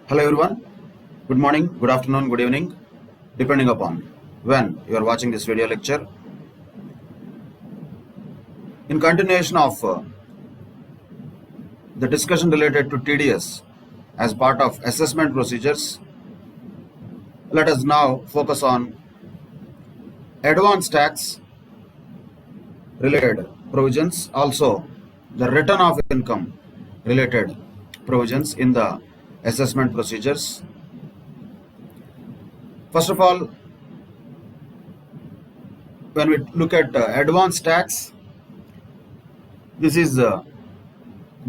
Hello everyone, good morning, good afternoon, good evening, depending upon when you are watching this video lecture. In continuation of the discussion related to TDS as part of assessment procedures, let us now focus on advance tax related provisions, also the return of income related provisions in the assessment procedures. First of all, when we look at advance tax, this is the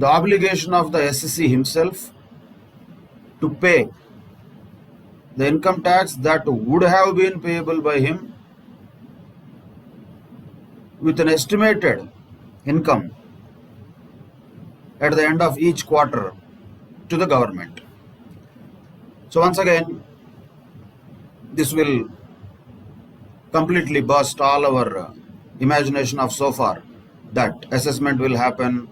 obligation of the SSC himself to pay the income tax that would have been payable by him with an estimated income at the end of each quarter to the government. So once again, this will completely burst all our imagination of so far that assessment will happen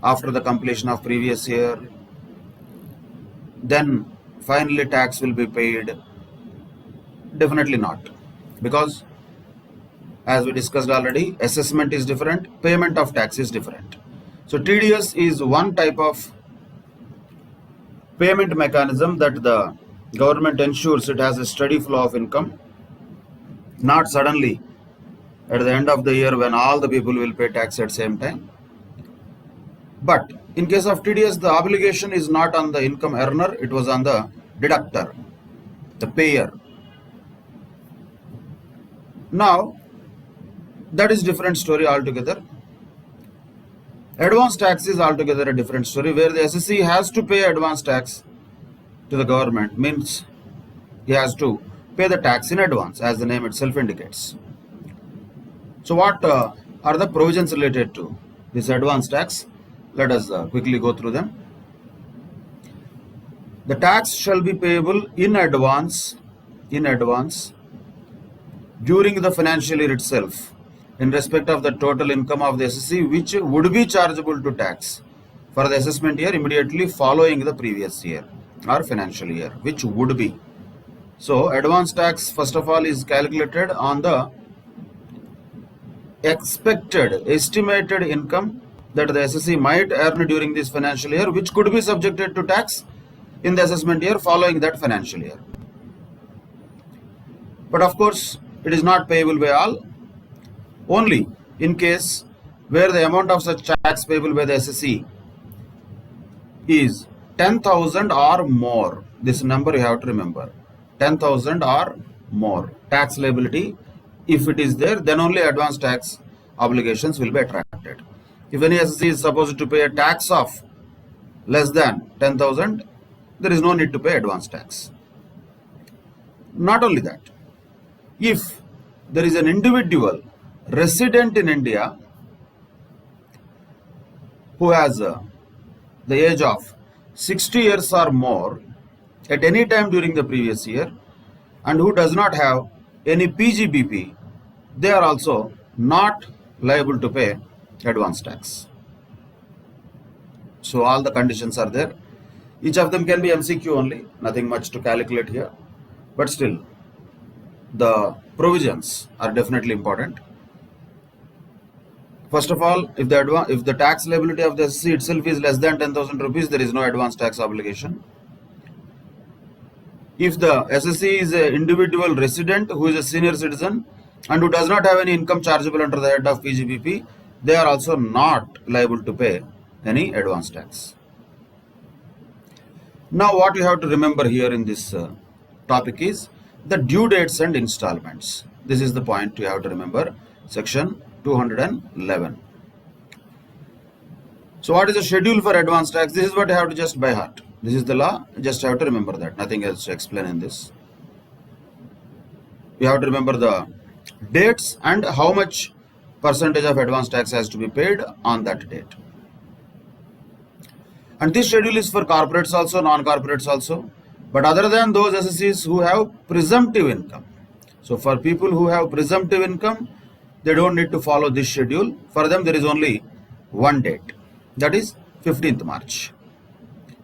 after the completion of previous year, then finally tax will be paid. Definitely not, because as we discussed already, assessment is different, payment of tax is different. So TDS is one type of payment mechanism that the government ensures it has a steady flow of income, not suddenly at the end of the year when all the people will pay tax at the same time. But in case of TDS, the obligation is not on the income earner, it was on the deductor, the payer. Now, that is different story altogether. Advance tax is altogether a different story, where the SSC has to pay advance tax to the government, means he has to pay the tax in advance, as the name itself indicates. So what are the provisions related to this advance tax? Let us quickly go through them. The tax shall be payable in advance during the financial year itself, in respect of the total income of the SSC which would be chargeable to tax for the assessment year immediately following the previous year or financial year, which would be. So advance tax first of all is calculated on the expected estimated income that the SSC might earn during this financial year, which could be subjected to tax in the assessment year following that financial year. But of course, it is not payable by all. Only in case where the amount of such tax payable by the SSC is 10,000 or more. This number you have to remember. 10,000 or more tax liability. If it is there, then only advance tax obligations will be attracted. If any SSC is supposed to pay a tax of less than 10,000, there is no need to pay advance tax. Not only that, if there is an individual resident in India who has the age of 60 years or more at any time during the previous year and who does not have any PGBP, they are also not liable to pay advance tax. So all the conditions are there. Each of them can be MCQ only, nothing much to calculate here, but still the provisions are definitely important. First of all, if the tax liability of the SSC itself is less than 10,000 rupees, there is no advance tax obligation. If the SSC is an individual resident who is a senior citizen and who does not have any income chargeable under the head of PGBP, they are also not liable to pay any advance tax. Now what you have to remember here in this topic is the due dates and installments. This is the point you have to remember, section 211. So what is the schedule for advance tax? This is what you have to just by heart. This is the law, just have to remember that, nothing else to explain in this. You have to remember the dates and how much percentage of advance tax has to be paid on that date. And this schedule is for corporates also, non-corporates also, but other than those SSCs who have presumptive income. So for people who have presumptive income, they don't need to follow this schedule. For them there is only one date, that is 15th March.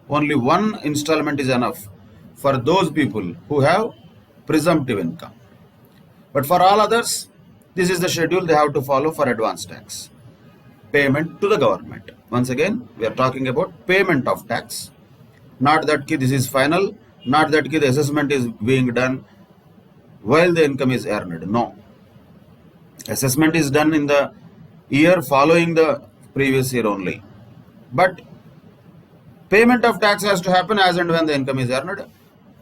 only one installment is enough for those people who have presumptive income. But for all others, this is the schedule they have to follow for advance tax payment to the government. Once again, we are talking about payment of tax. Not that this is final, not that the assessment is being done while the income is earned. No. Assessment is done in the year following the previous year only. But payment of tax has to happen as and when the income is earned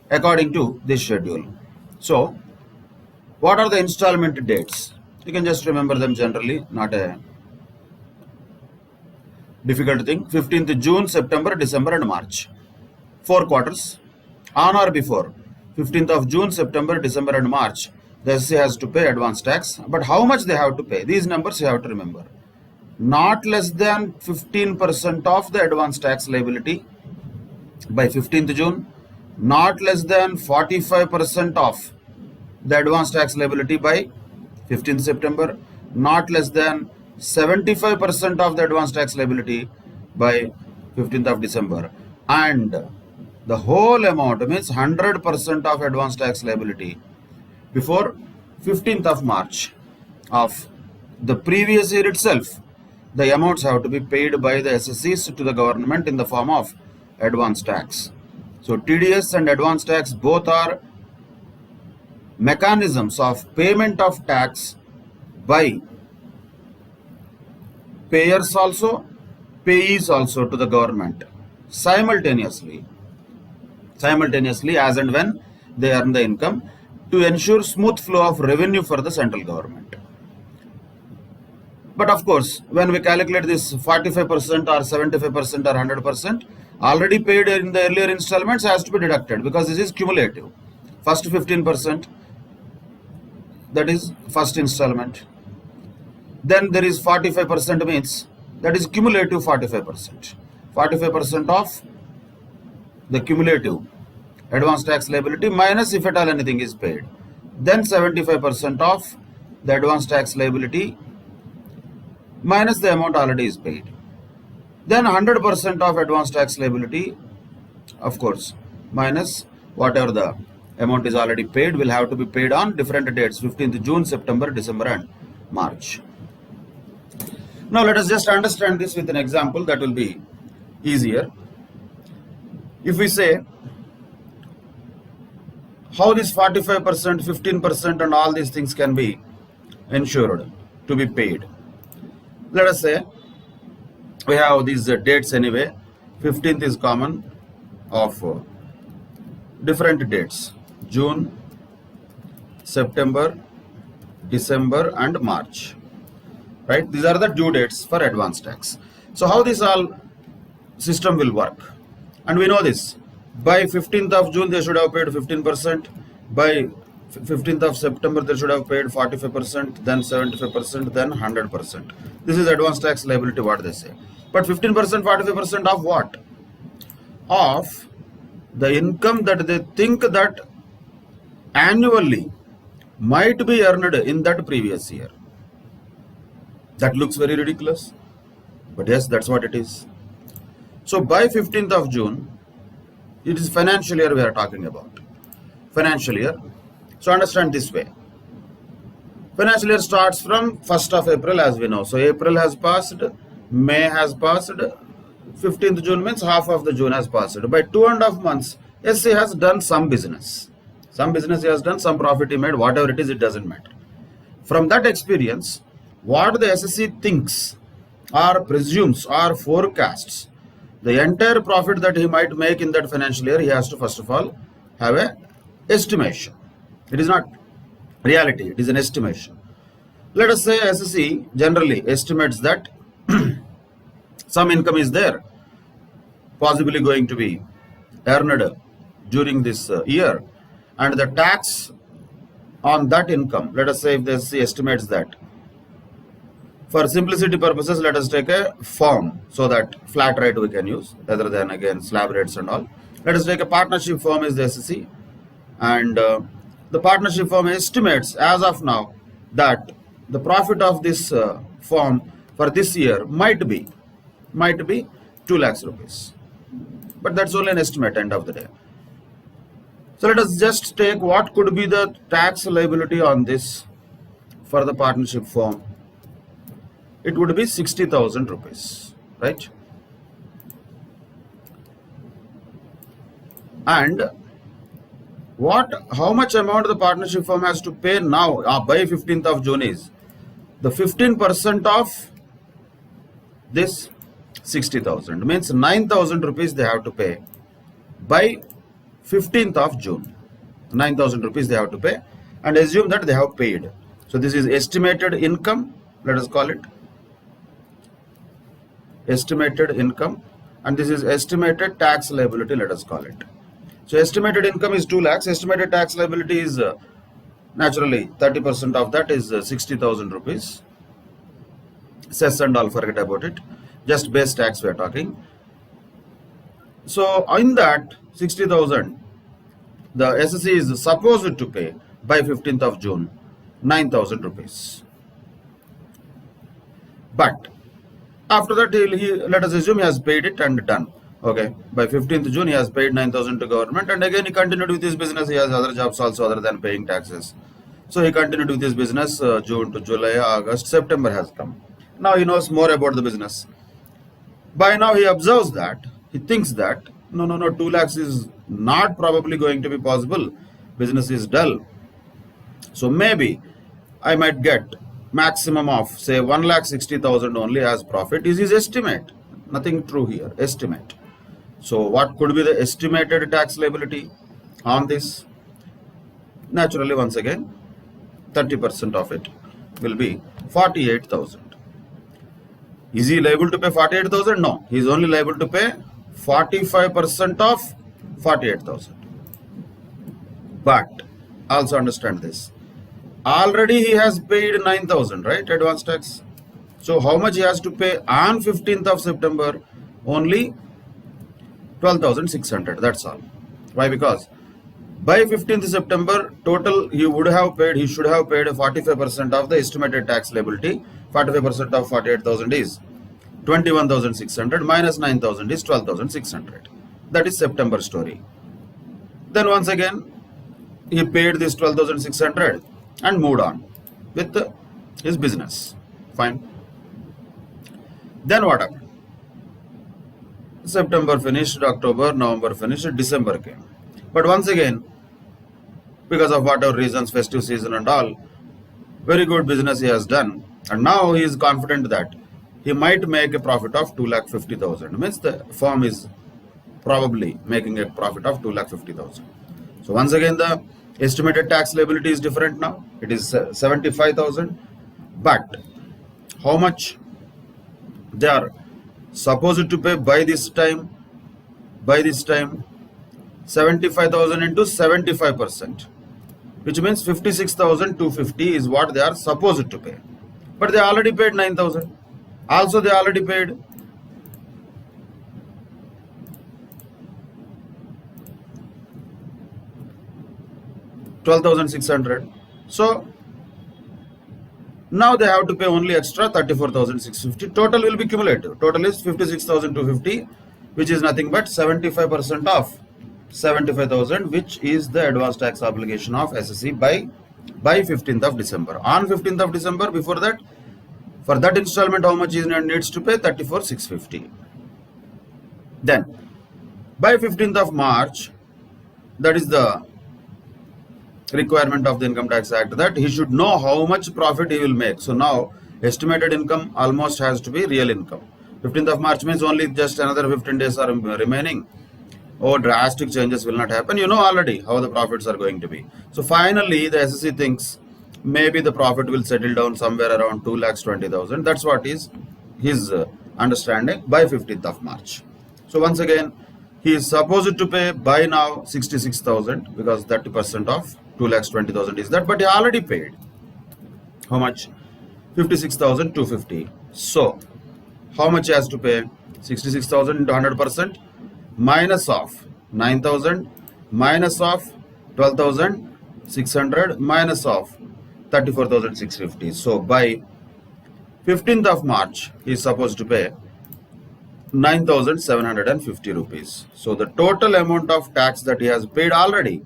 according to this schedule. So, what are the installment dates? You can just remember them generally, not a difficult thing. 15th June, September, December and March. 4 quarters. On or before 15th of June, September, December and March, the SSC has to pay advance tax. But how much they have to pay? These numbers you have to remember. Not less than 15% of the advance tax liability by 15th June. Not less than 45% of the advance tax liability by 15th September. Not less than 75% of the advance tax liability by 15th of December. And the whole amount means 100% of advance tax liability before 15th of March of the previous year itself. The amounts have to be paid by the SSCs to the government in the form of advance tax. So TDS and advance tax both are mechanisms of payment of tax by payers also, payees also to the government simultaneously as and when they earn the income, to ensure smooth flow of revenue for the central government. But of course, when we calculate this 45% or 75% or 100%, already paid in the earlier installments has to be deducted because this is cumulative. First 15%, that is first installment. Then there is 45% means that is cumulative 45%. 45% of the cumulative advance tax liability minus if at all anything is paid. Then 75% of the advance tax liability minus the amount already is paid. Then 100% of advance tax liability, of course, minus whatever the amount is already paid will have to be paid on different dates, 15th June, September, December and March. Now let us just understand this with an example that will be easier. If we say how this 45%, 15% and all these things can be ensured to be paid. Let us say we have these dates anyway. 15th is common of different dates: June, September, December and March. Right? These are the due dates for advance tax. So how this all system will work? And we know this. By 15th of June they should have paid 15%. By 15th of September they should have paid 45%, then 75%, then 100%. This is advance tax liability, what they say. But 15%, 45% of what? Of the income that they think that annually might be earned in that previous year. That looks very ridiculous, but yes, that's what it is. So by 15th of June, it is financial year we are talking about. Financial year. So understand this way. Financial year starts from 1st of April as we know. So April has passed, May has passed, 15th June means half of the June has passed. By 2.5 months, SC has done some business. Some business he has done, some profit he made, whatever it is, it doesn't matter. From that experience, what the SSC thinks or presumes or forecasts, the entire profit that he might make in that financial year, he has to first of all have a estimation. It is not reality, it is an estimation. Let us say SSC generally estimates that some income is there, possibly going to be earned during this year, and the tax on that income, let us say if the SSC estimates that. For simplicity purposes, let us take a firm so that flat rate we can use rather than again slab rates and all. Let us take a partnership firm is the SSC, and the partnership firm estimates as of now that the profit of this firm for this year might be 2 lakhs rupees. but that's only an estimate end of the day. So let us just take what could be the tax liability on this for the partnership firm. It would be 60,000 rupees, right? And how much amount the partnership firm has to pay now by 15th of June is the 15% of this 60,000, means 9,000 rupees they have to pay by 15th of June. 9,000 rupees they have to pay, and assume that they have paid. So this is estimated income, let us call it estimated income, and this is estimated tax liability, let us call it. So estimated income is 2 lakhs, estimated tax liability is naturally 30% of that is 60,000 rupees. Cess and all, forget about it, just base tax we are talking. So in that 60,000, the SSC is supposed to pay by 15th of June 9,000 rupees. But after that, let us assume he has paid it and done. Okay, by 15th June he has paid 9,000 to government, and again he continued with his business. He has other jobs also other than paying taxes. So he continued with his business June to July, August, September has come. Now he knows more about the business. By now he observes that, he thinks that, no, 2 lakhs is not probably going to be possible. Business is dull. So maybe I might get maximum of say 1,60,000 only as profit is his estimate. Nothing true here, estimate. So what could be the estimated tax liability on this? Naturally, once again, 30% of it will be 48,000. Is he liable to pay 48,000? No, he is only liable to pay 45% of 48,000. But also understand this. Already he has paid 9,000, right? Advance tax. So how much he has to pay on 15th of September? Only 12,600. That's all. Why? Because by 15th September total he should have paid 45% of the estimated tax liability. 45% of 48,000 is 21,600 minus 9,000 is 12,600. That is September story. Then once again he paid this 12,600 and moved on with his business. Fine. Then what happened? September finished, October, November finished, December came. But once again, because of whatever reasons, festive season and all, very good business he has done. And now he is confident that he might make a profit of 2,50,000. Means the firm is probably making a profit of 2,50,000. So once again, the estimated tax liability is different now. It is 75,000. But how much they are supposed to pay by this time? 75,000 into 75%, which means 56,250 is what they are supposed to pay. But they already paid 9,000. Also they already paid 12,600. So now they have to pay only extra 34,650. Total will be cumulative. Total is 56,250, which is nothing but 75% of 75,000, which is the advance tax obligation of SSC by 15th of December. On 15th of December, before that, for that installment, how much is needs to pay? 34,650. Then by 15th of March, that is the requirement of the Income Tax Act, that he should know how much profit he will make. So now estimated income almost has to be real income. 15th of March means only just another 15 days are remaining. Oh, drastic changes will not happen. You know already how the profits are going to be. So finally the SSC thinks maybe the profit will settle down somewhere around 2,20,000. That's what is his understanding by 15th of March. So once again, he is supposed to pay by now 66,000 because 30% of 2,20,000 is that, but he already paid. How much? 56,250. So how much he has to pay? 66,000 into 100% minus of 9,000 minus of 12,600 minus of 34,650. So by 15th of March he is supposed to pay 9,750 rupees. So the total amount of tax that he has paid already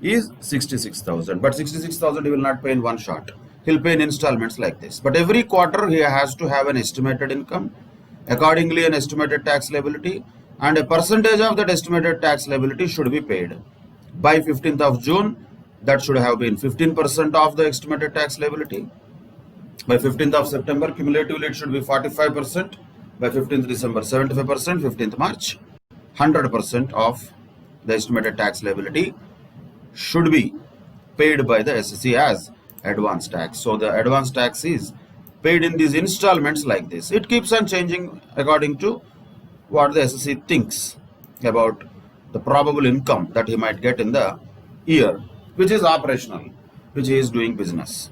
is 66,000. But 66,000 he will not pay in one shot. He'll pay in installments like this. But every quarter he has to have an estimated income, accordingly an estimated tax liability, and a percentage of that estimated tax liability should be paid. By 15th of June, that should have been 15% of the estimated tax liability. By 15th of September, cumulatively it should be 45%. By 15th December, 75%. 15th March, 100% of the estimated tax liability should be paid by the SSC as advance tax. So the advance tax is paid in these installments like this. It keeps on changing according to what the SSC thinks about the probable income that he might get in the year, which is operational, which he is doing business.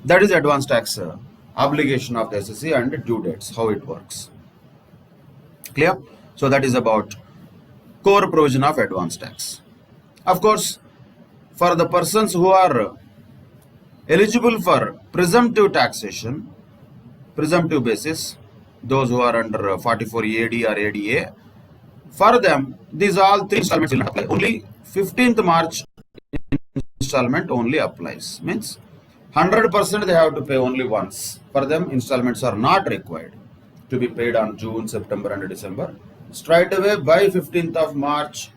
That is advance tax obligation of the SSC and due dates, how it works. Clear? So that is about core provision of advance tax. Of course, for the persons who are eligible for presumptive taxation, presumptive basis, those who are under 44 AD or ADA, for them, these all three installments will apply. Only 15th March installment only applies. Means 100% they have to pay only once. For them, installments are not required to be paid on June, September and December. Straight away by 15th of March,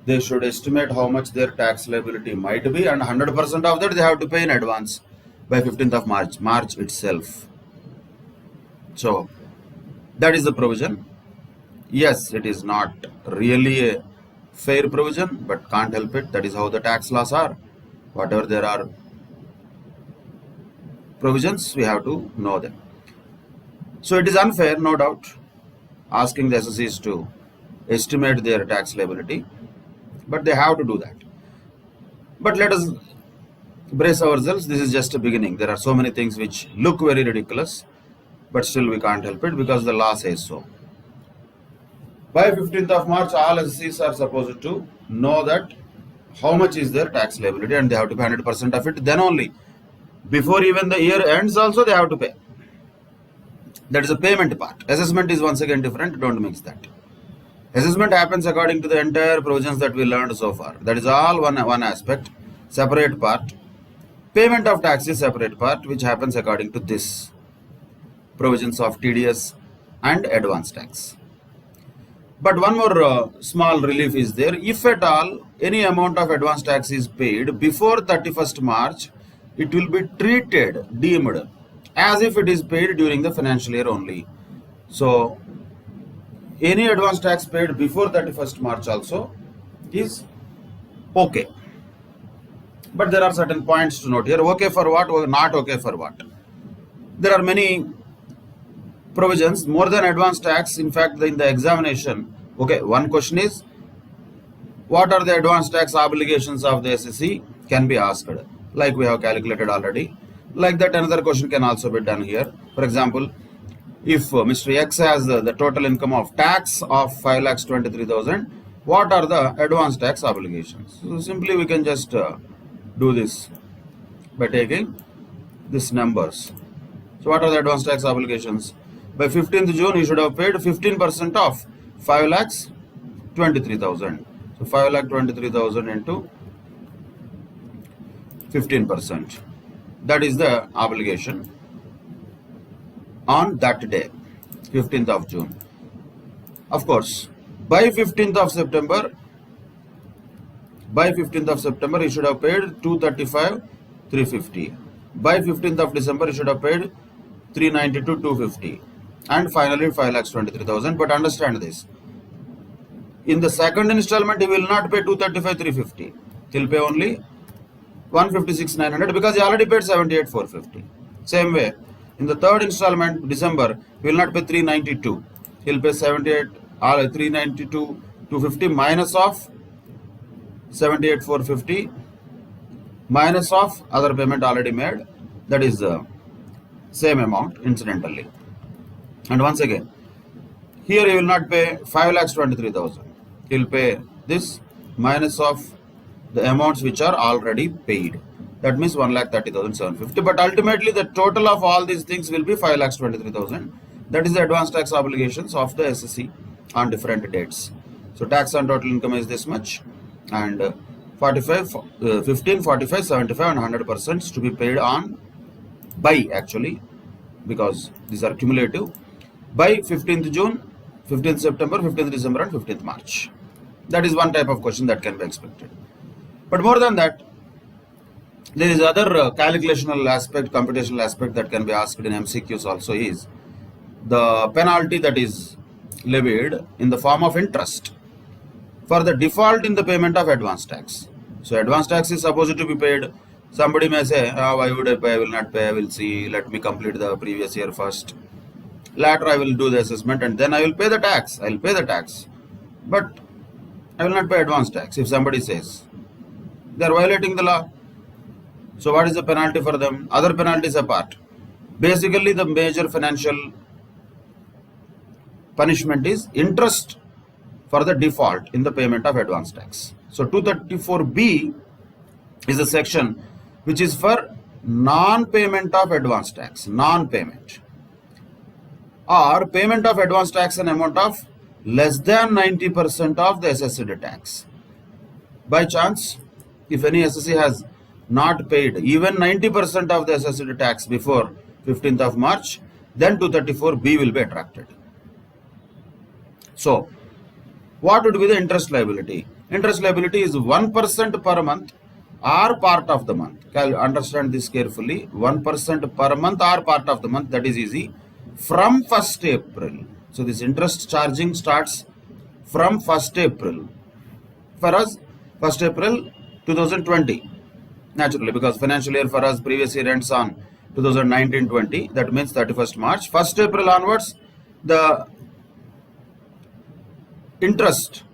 they should estimate how much their tax liability might be, and 100% of that they have to pay in advance by 15th of March itself. So that is the provision. Yes, it is not really a fair provision, but can't help it. That is how the tax laws are. Whatever there are provisions, we have to know them. So it is unfair, no doubt, asking the SSCs to estimate their tax liability, but they have to do that. But let us brace ourselves. This is just a beginning. There are so many things which look very ridiculous, but still we can't help it because the law says so. By 15th of March, all SSCs are supposed to know that how much is their tax liability, and they have to pay 100% of it. Then only, before even the year ends also, they have to pay. That is the payment part. Assessment is once again different. Don't mix that. Assessment happens according to the entire provisions that we learned so far. That is all one aspect, separate part. Payment of tax is separate part, which happens according to this provisions of TDS and advance tax. But one more small relief is there. If at all any amount of advance tax is paid before 31st March, it will be treated, deemed, as if it is paid during the financial year only. So any advance tax paid before 31st March also is okay. But there are certain points to note here. Okay for what, or not okay for what. There are many provisions more than advance tax. In fact, in the examination, okay, one question is, what are the advance tax obligations of the SSC, can be asked, like we have calculated already. Like that, another question can also be done here. For example, if Mr. X has the total income of tax of 5,23,000, what are the advance tax obligations? So simply we can just do this by taking these numbers. So what are the advance tax obligations? By 15th June, you should have paid 15% of 5,23,000. So 5,23,000 into 15%. That is the obligation on that day, 15th of June. Of course, by 15th of September, you should have paid 235,350. By 15th of December, you should have paid 392,250. And finally 5,23,000. But understand this, in the second installment he will not pay 235,350. He'll pay only 156,900 because he already paid 78,450. Same way, in the third installment, December, he will not pay 392. He'll pay 392,250 minus of 78,450 minus of other payment already made. That is the same amount incidentally. And once again, here he will not pay 5,23,000. He will pay this minus of the amounts which are already paid. That means 1,30,750. But ultimately, the total of all these things will be 5,23,000. That is the advance tax obligations of the SSC on different dates. So tax on total income is this much, and 45, 15, 45, 75 and 100% to be paid on by, actually, because these are cumulative, by 15th June, 15th September, 15th December and 15th March. That is one type of question that can be expected. But more than that, there is other calculational aspect, computational aspect that can be asked in MCQs also, is the penalty that is levied in the form of interest for the default in the payment of advance tax. So advance tax is supposed to be paid. Somebody may say, why would I pay? I will not pay. I will see. Let me complete the previous year first. Later I will do the assessment and then I will pay the tax. I will pay the tax. But I will not pay advance tax. If somebody says, they are violating the law. So what is the penalty for them? Other penalties apart. Basically, the major financial punishment is interest for the default in the payment of advance tax. So 234B is a section which is for non-payment of advance tax, non-payment, or payment of advance tax an amount of less than 90% of the assessed tax. By chance, if any SSC has not paid even 90% of the assessed tax before 15th of March, then 234B will be attracted. So, what would be the interest liability? Interest liability is 1% per month or part of the month. Understand this carefully. 1% per month or part of the month, that is easy. From 1st April. So, this interest charging starts from 1st April. For us, 1st April 2020. Naturally, because financial year for us previous year ends on 2019-20. That means 31st March. 1st April onwards, the interest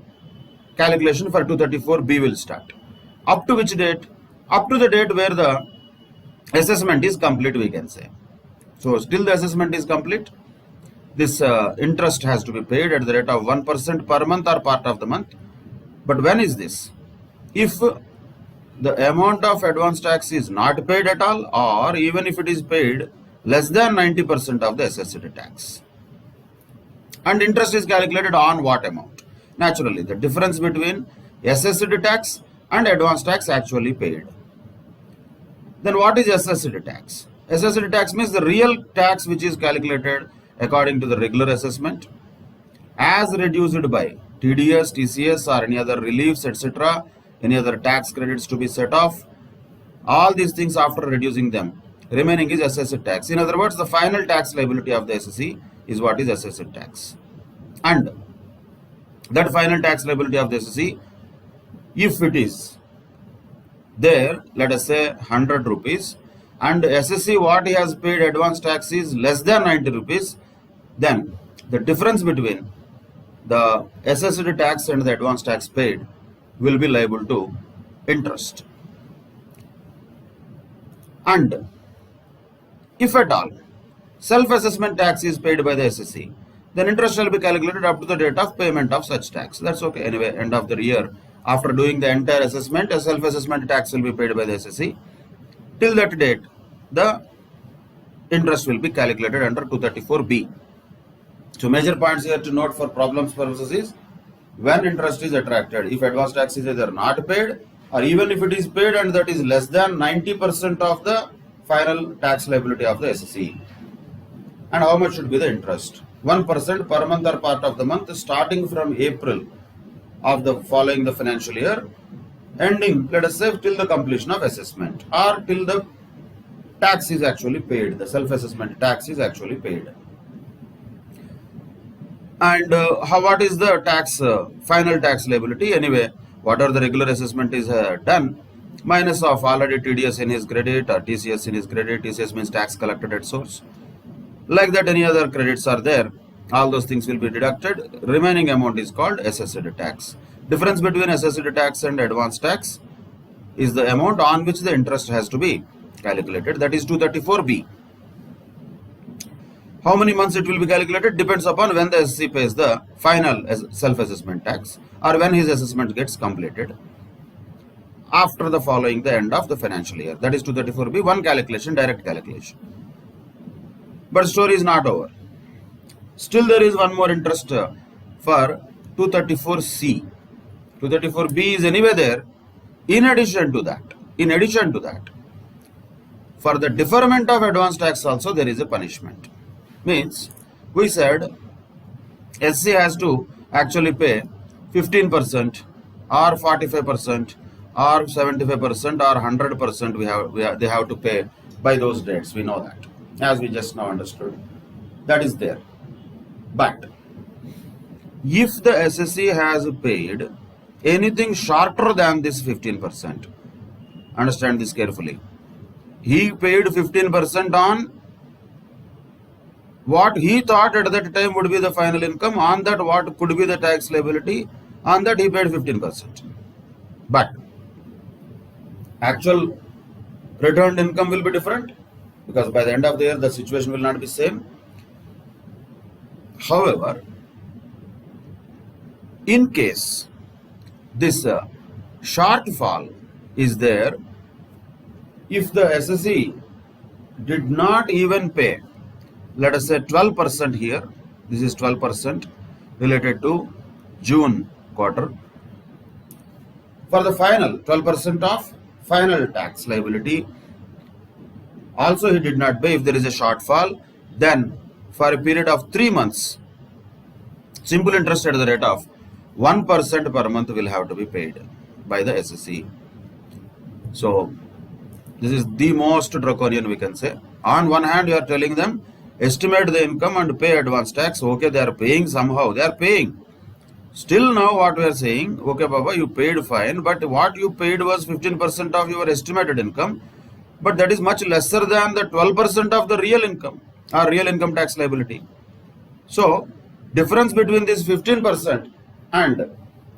calculation for 234B will start. Up to which date? Up to the date where the assessment is complete, we can say. So still the assessment is complete, this interest has to be paid at the rate of 1% per month or part of the month. But when is this? If the amount of advance tax is not paid at all, or even if it is paid less than 90% of the assessed tax. And interest is calculated on what amount? Naturally, the difference between assessed tax and advance tax actually paid. Then what is assessed tax? Assessed tax means the real tax which is calculated according to the regular assessment as reduced by TDS, TCS or any other reliefs, etc., any other tax credits to be set off. All these things after reducing them, remaining is assessed tax. In other words, the final tax liability of the SSC is what is assessed tax. And that final tax liability of the SSC, if it is there, let us say 100 rupees, and SSC what he has paid advance tax is less than 90 rupees, then the difference between the assessed tax and the advance tax paid will be liable to interest. And if at all self-assessment tax is paid by the SSC, then interest shall be calculated up to the date of payment of such tax. That's okay. Anyway, end of the year, after doing the entire assessment, a self-assessment tax will be paid by the SSC. Till that date, the interest will be calculated under 234B. So major points here to note for problems purposes is when interest is attracted, if advance tax is either not paid or even if it is paid and that is less than 90% of the final tax liability of the SSC. And how much should be the interest? 1% per month or part of the month starting from April of the following the financial year, ending, let us say, till the completion of assessment or till the tax is actually paid, the self-assessment tax is actually paid. And what is the tax, final tax liability? Anyway, whatever the regular assessment is done, minus of already TDS in his credit or TCS in his credit. TCS means tax collected at source. Like that, any other credits are there, all those things will be deducted. Remaining amount is called assessed tax. Difference between assessed tax and advance tax is the amount on which the interest has to be calculated, that is 234B. How many months it will be calculated depends upon when the SSC pays the final self-assessment tax or when his assessment gets completed after the following the end of the financial year. That is 234B, one calculation, direct calculation. But story is not over. Still there is one more interest for 234C. 234B is anyway there. In addition to that, for the deferment of advance tax also there is a punishment. Means we said SC has to actually pay 15% or 45% or 75% or 100% they have to pay by those dates. We know that, as we just now understood. That is there. But if the SSC has paid anything shorter than this 15%, understand this carefully. He paid 15% on what he thought at that time would be the final income, on that what could be the tax liability, on that he paid 15%. But actual returned income will be different, because by the end of the year the situation will not be same. However, in case this shortfall is there, if the SSE did not even pay, let us say 12% here, this is 12% related to June quarter, for the final 12% of final tax liability, also he did not pay. If there is a shortfall, then for a period of 3 months, simple interest at the rate of 1% per month will have to be paid by the SSE. So this is the most draconian we can say. On one hand, you are telling them estimate the income and pay advance tax. Okay, they are paying somehow. They are paying. Still now what we are saying, okay Baba, you paid fine, but what you paid was 15% of your estimated income, but that is much lesser than the 12% of the real income or real income tax liability. So difference between this 15% and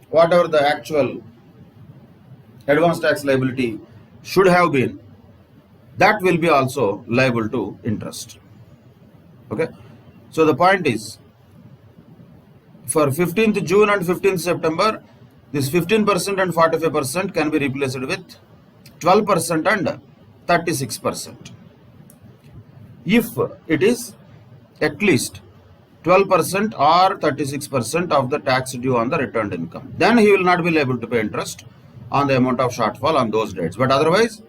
whatever the actual advance tax liability should have been, that will be also liable to interest. Okay, so the point is, for 15th June and 15th September, this 15% and 45% can be replaced with 12% and 36%. If it is at least 12% or 36% of the tax due on the returned income, then he will not be liable to pay interest on the amount of shortfall on those dates. But otherwise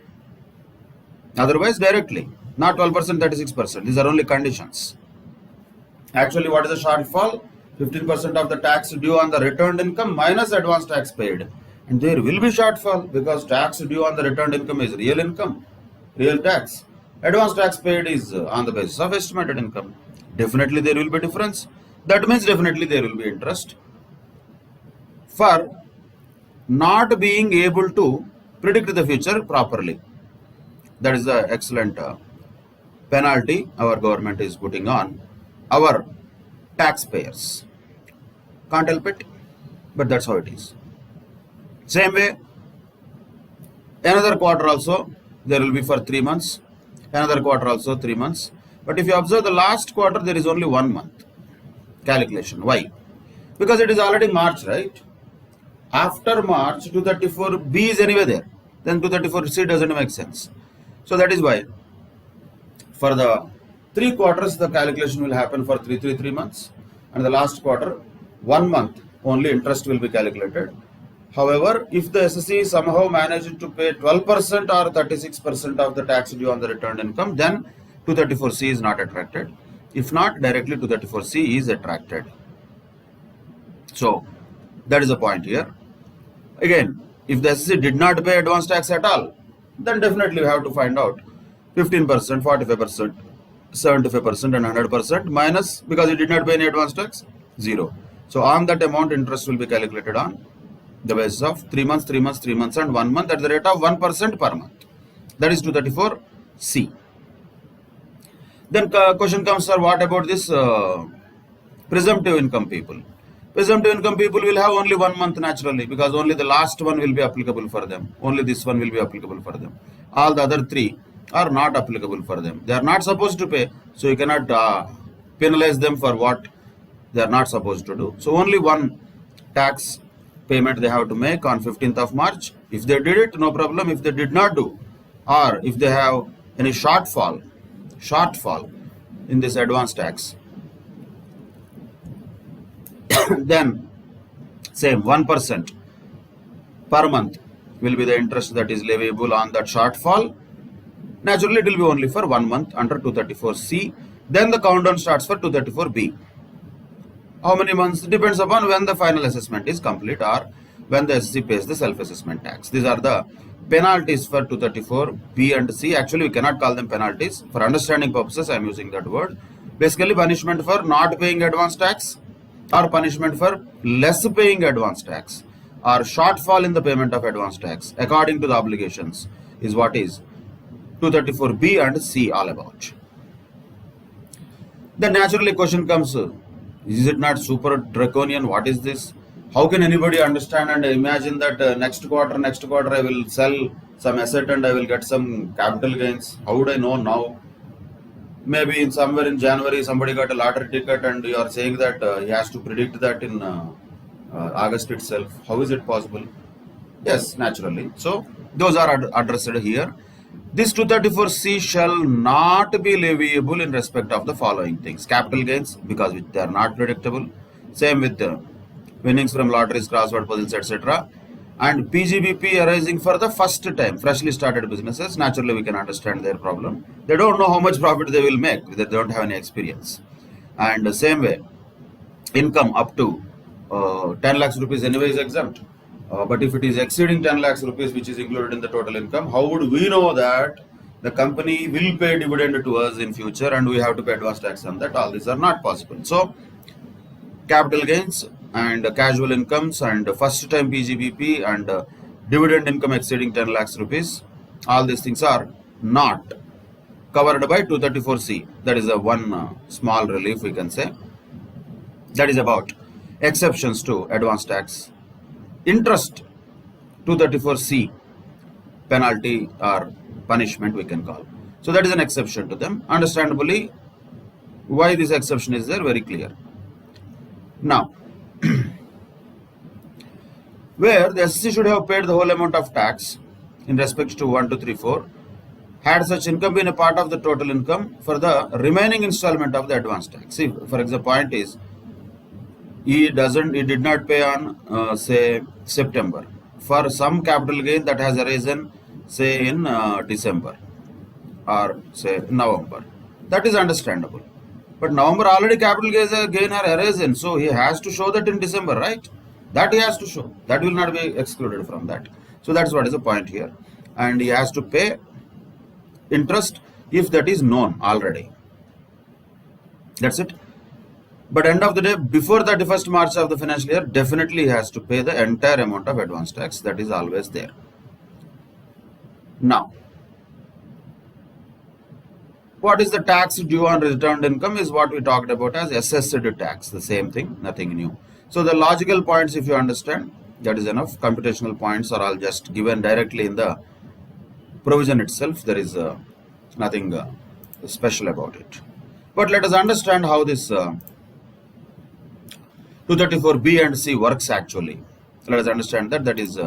directly, not 12%, 36%. These are only conditions. Actually, what is the shortfall? 15% of the tax due on the returned income minus advance tax paid. And there will be shortfall because tax due on the returned income is real income, real tax. Advance tax paid is on the basis of estimated income. Definitely there will be difference. That means definitely there will be interest. For not being able to predict the future properly, that is the excellent penalty our government is putting on our taxpayers. Can't help it, but that's how it is. Same way, another quarter also there will be for 3 months, another quarter also 3 months. But if you observe the last quarter, there is only 1 month calculation. Why? Because it is already March, right? After March, 234B is anyway there. Then 234C doesn't make sense. So that is why for the 3 quarters, the calculation will happen for 3 months. And the last quarter, 1 month, only interest will be calculated. However, if the SSE somehow managed to pay 12% or 36% of the tax due on the returned income, then 234C is not attracted. If not, directly 234C is attracted. So that is the point here. Again, if the SSE did not pay advance tax at all, then definitely we have to find out 15%, 45%, 75% and 100% minus, because it did not pay any advance tax, 0. So on that amount, interest will be calculated on the basis of 3 months, 3 months, 3 months and 1 month at the rate of 1% per month. That is 234C. Then question comes, sir, what about this presumptive income people? Presumptive income people will have only 1 month naturally, because only the last one will be applicable for them. Only this one will be applicable for them. All the other 3 are not applicable for them. They are not supposed to pay, so you cannot penalize them for what they are not supposed to do. So only one tax payment they have to make on 15th of March. If they did it, no problem. If they did not do, or if they have any shortfall in this advance tax, Then same 1% per month will be the interest that is leviable on that shortfall. Naturally, it will be only for 1 month under 234C. Then the countdown starts for 234B. How many months? Depends upon when the final assessment is complete or when the SSC pays the self-assessment tax. These are the penalties for 234B and C. Actually, we cannot call them penalties. For understanding purposes, I am using that word. Basically, punishment for not paying advance tax or punishment for less paying advance tax or shortfall in the payment of advance tax according to the obligations is what is 234B and C all about. Then naturally question comes, is it not super draconian? What is this? How can anybody understand and imagine that next quarter I will sell some asset and I will get some capital gains? How would I know now? Maybe in somewhere in January somebody got a lottery ticket and you are saying that he has to predict that in August itself. How is it possible? Yes, naturally. So those are addressed here. This 234C shall not be leviable in respect of the following things. Capital gains, because they are not predictable. Same with the winnings from lotteries, crossword puzzles, etc. And PGBP arising for the first time, freshly started businesses. Naturally, we can understand their problem. They don't know how much profit they will make. They don't have any experience. And the same way, income up to 10 lakhs rupees anyway is exempt. But if it is exceeding 10 lakhs rupees, which is included in the total income, how would we know that the company will pay dividend to us in future and we have to pay advance tax on that? All these are not possible. So, capital gains and casual incomes and first time PGBP and dividend income exceeding 10 lakhs rupees, all these things are not covered by 234C. That is a one small relief we can say. That is about exceptions to advance tax. Interest 234C penalty or punishment we can call. So that is an exception to them. Understandably, why this exception is there, very clear. Now, where the SSC should have paid the whole amount of tax in respect to 1, 2, 3, 4, had such income been a part of the total income for the remaining installment of the advance tax. See, for example, point is, he did not pay on say September for some capital gain that has arisen say in December or say November. That is understandable. But November already capital gain are arisen, so he has to show that in December, right? That he has to show. That will not be excluded from that. So that's what is the point here. And he has to pay interest if that is known already. That's it. But end of the day, before 31st March of the financial year, definitely he has to pay the entire amount of advance tax. That is always there. Now, what is the tax due on returned income is what we talked about as assessed tax. The same thing, nothing new. So the logical points, if you understand, that is enough. Computational points are all just given directly in the provision itself. There is nothing special about it. But let us understand how this 234B and C works actually. Let us understand that is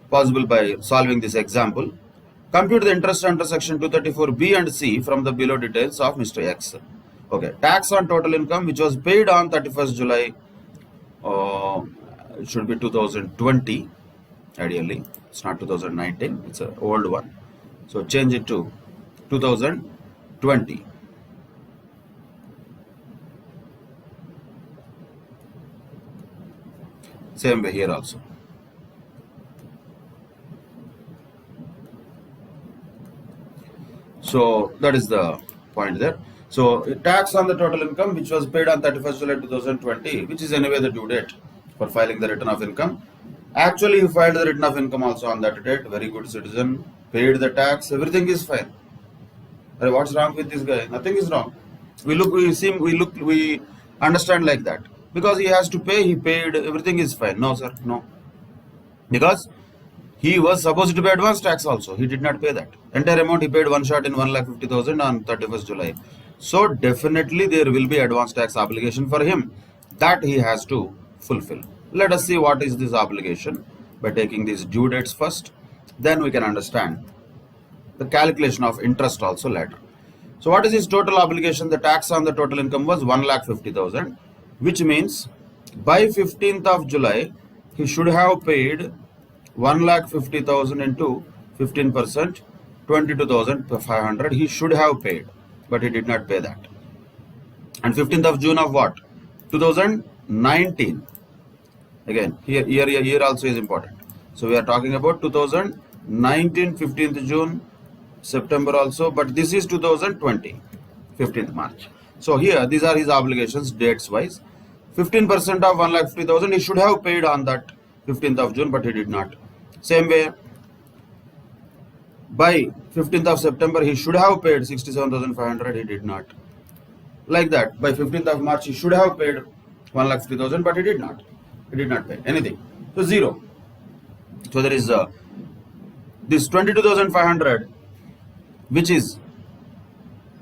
possible by solving this example. Compute the interest under section 234B and C from the below details of Mr. X. Okay, tax on total income which was paid on 31st July, it should be 2020 ideally. It's not 2019, it's an old one. So change it to 2020. Same way here also. So that is the point there. So tax on the total income which was paid on 31st July 2020, which is anyway the due date for filing the return of income. Actually, you filed the return of income also on that date. Very good citizen, paid the tax, everything is fine. What's wrong with this guy? Nothing is wrong. We understand like that. Because he has to pay, he paid, everything is fine. No, sir, no. Because he was supposed to pay advance tax also. He did not pay that. Entire amount he paid one shot in 1,50,000 on 31st July. So definitely there will be advance tax obligation for him that he has to fulfill. Let us see what is this obligation by taking these due dates first. Then we can understand the calculation of interest also later. So what is his total obligation? The tax on the total income was 1,50,000, which means By 15th of July, he should have paid 1,50,000 into 15%, 22,500. He should have paid, but he did not pay that. And 15th of June of what? 2019. Again, here also is important. So we are talking about 2019, 15th June, September also, but this is 2020, 15th March. So here, these are his obligations dates wise. 15% of 1,50,000 he should have paid on that 15th of June, but he did not. Same way, by 15th of September, he should have paid 67,500, he did not. Like that, by 15th of March, he should have paid 1,50,000, but he did not. He did not pay anything. So zero. So there is this 22,500, which is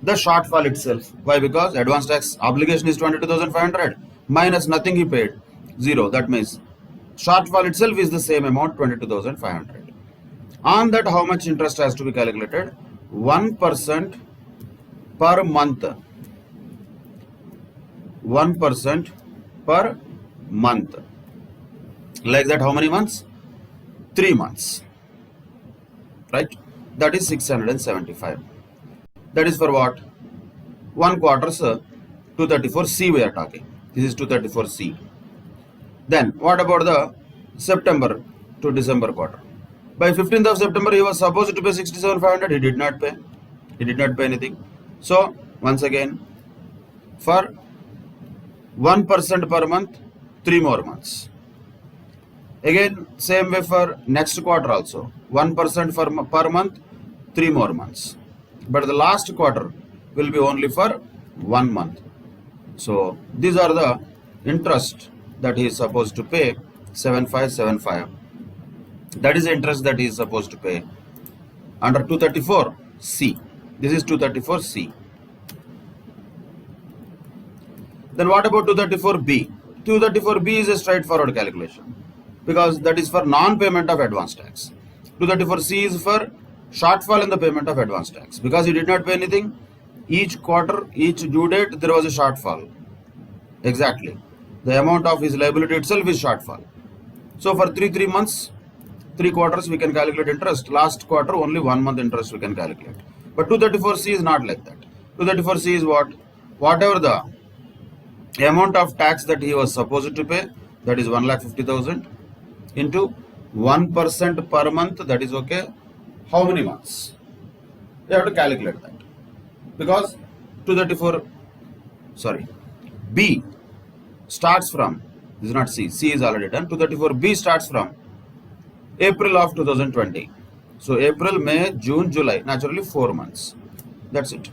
the shortfall itself. Why? Because advance tax obligation is 22,500 minus nothing he paid, zero. That means shortfall itself is the same amount, 22,500. On that, how much interest has to be calculated? 1% per month. 1% per month. Like that, how many months? 3 months. Right? That is 675. That is for what? 1 quarter, sir. 234C we are talking. This is 234C. Then, what about the September to December quarter? By 15th of September, he was supposed to pay 67,500. He did not pay. He did not pay anything. So, once again, for 1% per month, 3 more months. Again, same way for next quarter also. 1% per month, 3 more months. But the last quarter will be only for 1 month. So, these are the interest that he is supposed to pay, 7575. That is the interest that he is supposed to pay under 234C. This is 234C. Then what about 234B? 234B is a straightforward calculation because that is for non-payment of advance tax. 234C is for shortfall in the payment of advance tax. Because he did not pay anything, each quarter, each due date, there was a shortfall. Exactly. The amount of his liability itself is shortfall. So for 3 months, 3 quarters, we can calculate interest. Last quarter, only 1 month interest we can calculate. But 234C is not like that. 234C is what? Whatever the amount of tax that he was supposed to pay, that is 1,50,000 into 1% per month, that is okay. How many months? You have to calculate that. Because 234, B starts from, this is not C, C is already done. 234B starts from April of 2020. So April, May, June, July, naturally 4 months. That's it.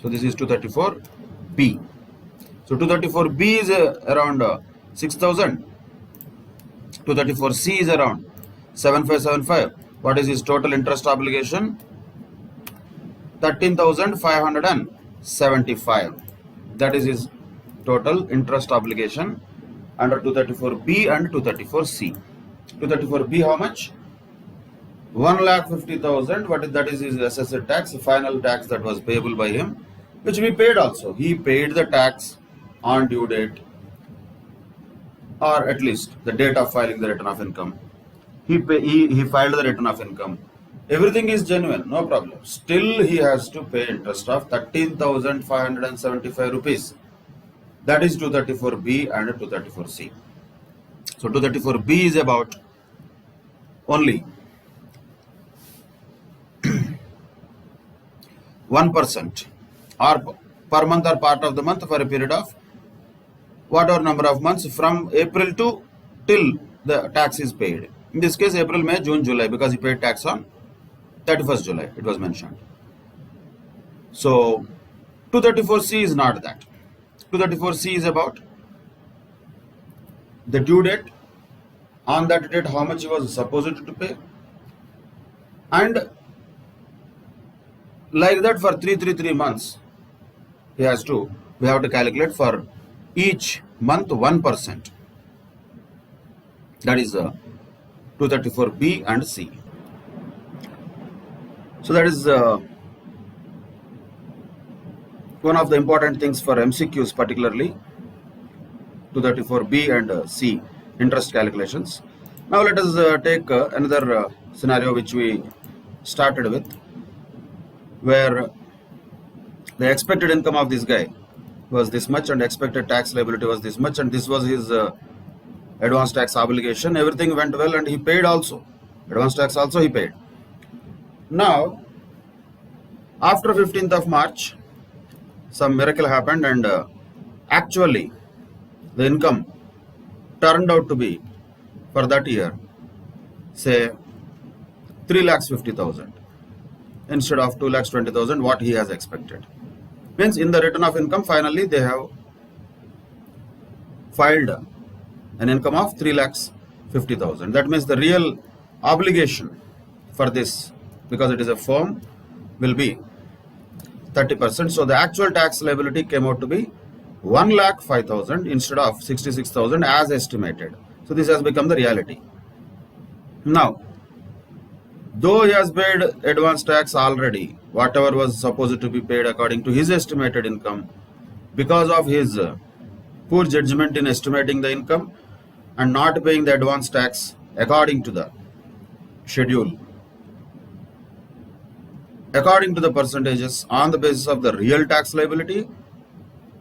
So this is 234B. So 234B is around 6,000. 234C is around 7575. What is his total interest obligation? 13,575. That is his total interest obligation under 234B and 234C. 234B how much? 1,50,000. What is that? Is his assessed tax, final tax that was payable by him, which we paid also. He paid the tax on due date, or at least the date of filing the return of income. He filed the return of income. Everything is genuine, no problem. Still, he has to pay interest of 13,575 rupees. That is 234B and 234C. So 234B is about only 1% or per month or part of the month for a period of whatever number of months from April to till the tax is paid. In this case, April, May, June, July, because he paid tax on 31st July, it was mentioned. So 234C is not that. 234C is about the due date, on that date how much he was supposed to pay, and like that for 3 months we have to calculate for each month 1%. That is 234B and C. So that is one of the important things for MCQs particularly. 234B and C interest calculations. Now let us take another scenario which we started with, where the expected income of this guy was this much and expected tax liability was this much, and this was his advance tax obligation. Everything went well and he paid also. Advance tax also he paid. Now, after 15th of March, some miracle happened and actually the income turned out to be for that year, say 3,50,000 instead of 2,20,000 what he has expected. Means in the return of income, finally they have filed an income of 3,50,000. That means the real obligation for this, because it is a firm, will be 30%. So the actual tax liability came out to be 1,05,000 instead of 66,000 as estimated. So this has become the reality. Now, though he has paid advance tax already, whatever was supposed to be paid according to his estimated income, because of his poor judgment in estimating the income and not paying the advance tax according to the schedule, according to the percentages on the basis of the real tax liability,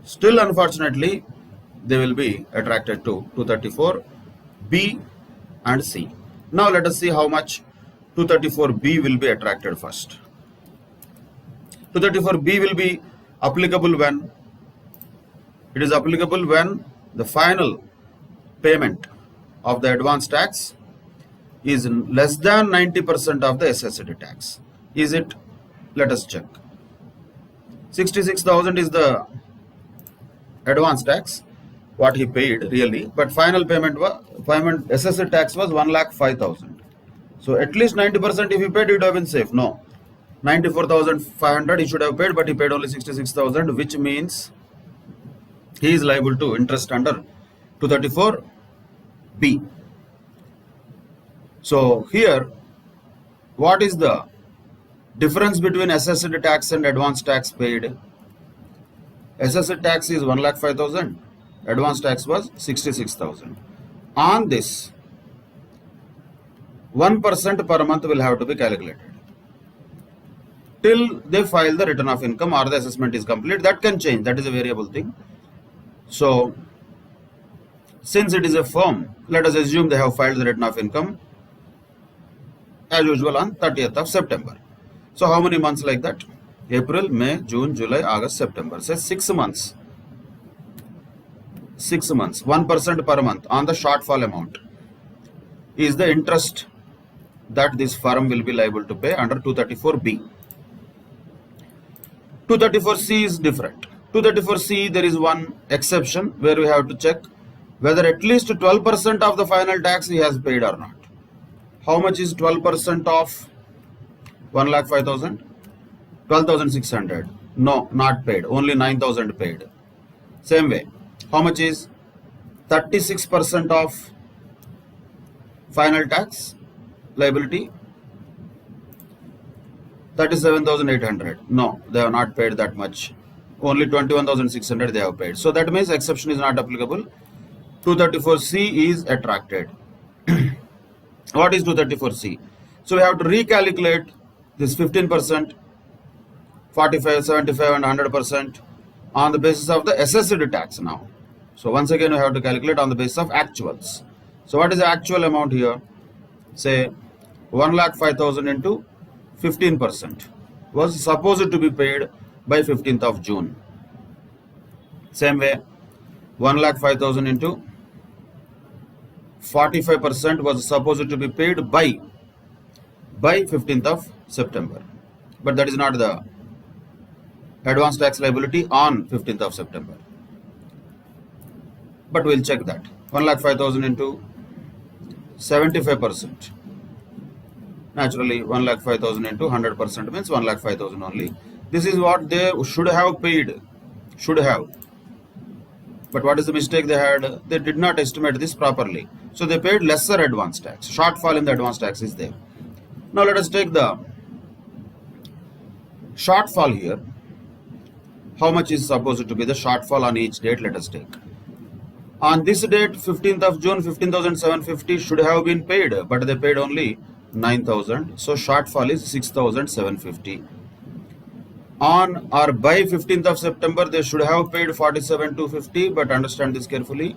still unfortunately they will be attracted to 234B and C. Now let us see how much 234B will be attracted first. 234B will be applicable when? It is applicable when the final payment of the advance tax is less than 90% of the assessed tax. Is it? Let us check. 66,000 is the advance tax, what he paid really, but final payment assessed tax was 1,05,000. So at least 90% if he paid, he would have been safe. No, 94,500 he should have paid, but he paid only 66,000, which means he is liable to interest under 234B. So here, what is the difference between assessed tax and advance tax paid? Assessed tax is 1,05,000, advance tax was 66,000. On this, 1% per month will have to be calculated till they file the return of income or the assessment is complete. That can change, that is a variable thing. So since it is a firm, let us assume they have filed the return of income as usual on 30th of September. So how many months like that? April, May, June, July, August, September. Say 6 months. 6 months. 1% per month on the shortfall amount is the interest that this firm will be liable to pay under 234B. 234C is different. 234C, there is one exception where we have to check whether at least 12% of the final tax he has paid or not. How much is 12% of 1,05,000? 12,600. No, not paid. Only 9,000 paid. Same way. How much is 36% of final tax liability? 37,800. No, they have not paid that much. Only 21,600 they have paid. So that means exception is not applicable. 234C is attracted. What is 234C? So we have to recalculate this 15%, 45, 75 and 100% on the basis of the assessed tax now. So once again we have to calculate on the basis of actuals. So what is the actual amount here? Say 1,05,000 into 15% was supposed to be paid by 15th of June. Same way, 1,05,000 into 45% was supposed to be paid by 15th of September. But that is not the advance tax liability on 15th of September. But we'll check that. 1,05,000 into 75%. Naturally, 1,05,000 into 100% means 1,05,000 only. This is what they should have paid. Should have. But what is the mistake they had? They did not estimate this properly. So they paid lesser advance tax. Shortfall in the advance tax is there. Now let us take the shortfall here. How much is supposed to be the shortfall on each date? Let us take. On this date, 15th of June, 15,750 should have been paid, but they paid only 9,000. So shortfall is 6,750. On or by 15th of September, they should have paid 47,250, but understand this carefully.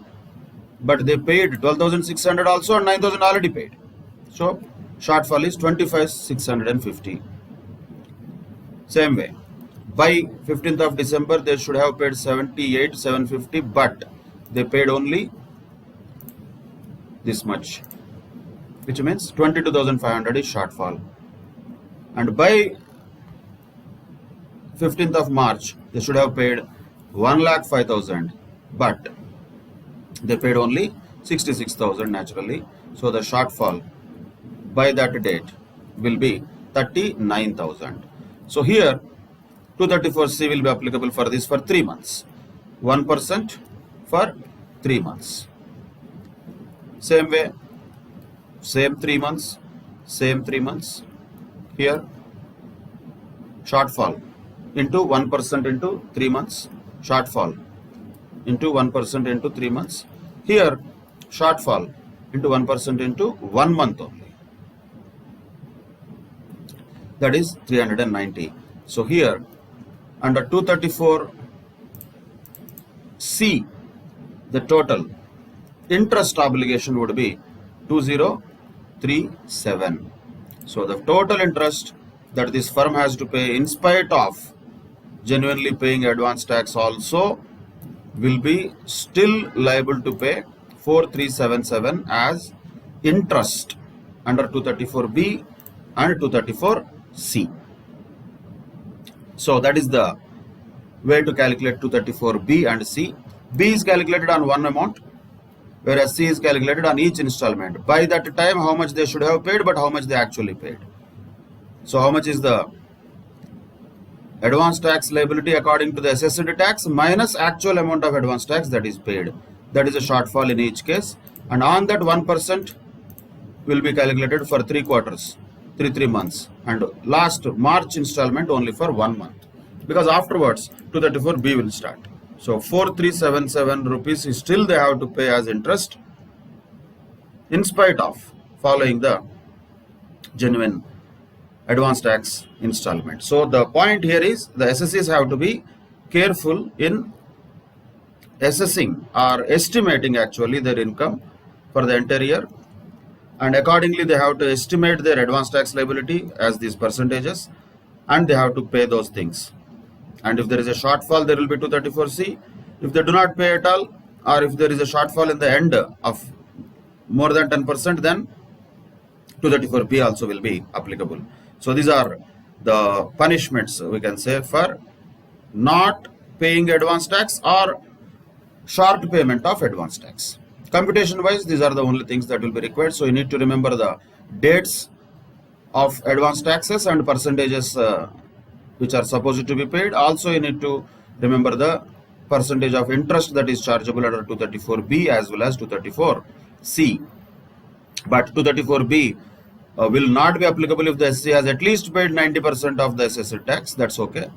But they paid 12,600 also, and 9,000 already paid. So shortfall is 25,650. Same way, by 15th of December, they should have paid 78,750, but they paid only this much, which means 22,500 is shortfall. And by 15th of March, they should have paid 1,05,000, but they paid only 66,000 naturally. So the shortfall by that date will be 39,000. So here 234C will be applicable for this for 3 months. 1% for 3 months. Same way, same 3 months, same 3 months. Here shortfall into 1% into 3 months, shortfall into 1% into 3 months. Here shortfall into 1% into 1 month only. That is 390. So here under 234C, the total interest obligation would be 2037. So the total interest that this firm has to pay in spite of genuinely paying advance tax also will be still liable to pay 4377 as interest under 234B and 234C. So that is the way to calculate 234B and C. B is calculated on one amount, whereas C is calculated on each installment. By that time, how much they should have paid, but how much they actually paid. So how much is the advance tax liability according to the assessed tax minus actual amount of advance tax that is paid. That is a shortfall in each case. And on that 1% will be calculated for 3 quarters, 3 months. And last March installment only for 1 month. Because afterwards 234B will start. So 4377 rupees is still they have to pay as interest in spite of following the genuine advance tax installment. So the point here is the assessees have to be careful in assessing or estimating actually their income for the entire year, and accordingly they have to estimate their advance tax liability as these percentages, and they have to pay those things. And if there is a shortfall, there will be 234C. If they do not pay at all, or if there is a shortfall in the end of more than 10%, then 234B also will be applicable. So these are the punishments, we can say, for not paying advance tax or short payment of advance tax. Computation wise, these are the only things that will be required. So you need to remember the dates of advance taxes and percentages which are supposed to be paid. Also you need to remember the percentage of interest that is chargeable under 234B as well as 234C. But 234B will not be applicable if the SC has at least paid 90% of the assessed tax. That's okay.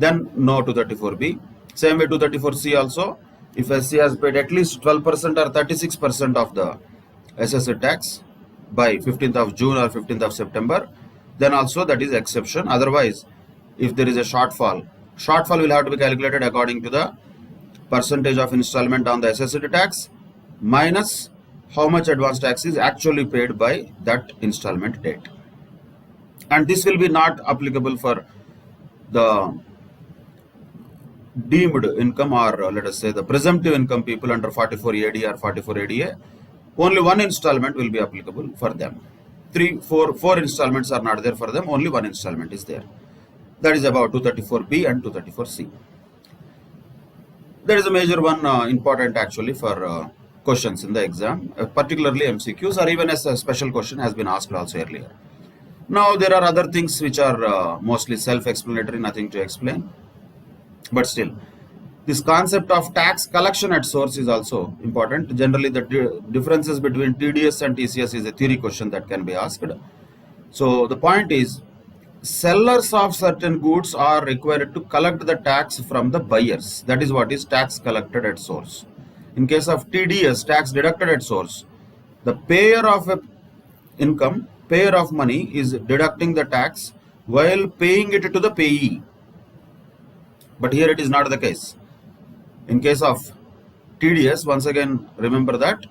Then no 234B. Same way 234C also. If SC has paid at least 12% or 36% of the assessed tax by 15th of June or 15th of September, then also that is exception. Otherwise, if there is a shortfall will have to be calculated according to the percentage of installment on the assessed tax minus how much advance tax is actually paid by that installment date. And this will be not applicable for the deemed income, or let us say the presumptive income people under 44AD or 44ADA. Only one installment will be applicable for them. Four installments are not there for them. Only one installment is there. That is about 234B and 234C. There is a major one important actually for questions in the exam, particularly MCQs, or even as a special question has been asked also earlier. Now there are other things which are mostly self-explanatory, nothing to explain. But still, this concept of tax collection at source is also important. Generally, the differences between TDS and TCS is a theory question that can be asked. So the point is, sellers of certain goods are required to collect the tax from the buyers. That is what is tax collected at source. In case of TDS, tax deducted at source, the payer of income, payer of money is deducting the tax while paying it to the payee. But here it is not the case. In case of TDS, once again remember that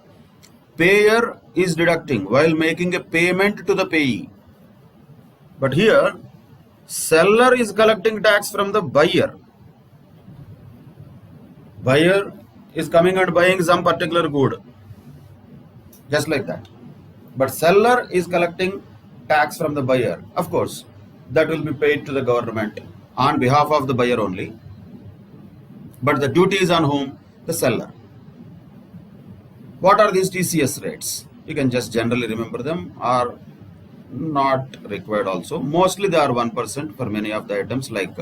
payer is deducting while making a payment to the payee. But here seller is collecting tax from the buyer. Buyer is coming and buying some particular good, just like that. But seller is collecting tax from the buyer. Of course, that will be paid to the government on behalf of the buyer only. But the duty is on whom? The seller. What are these TCS rates? You can just generally remember them, or not required also. Mostly they are 1% for many of the items, like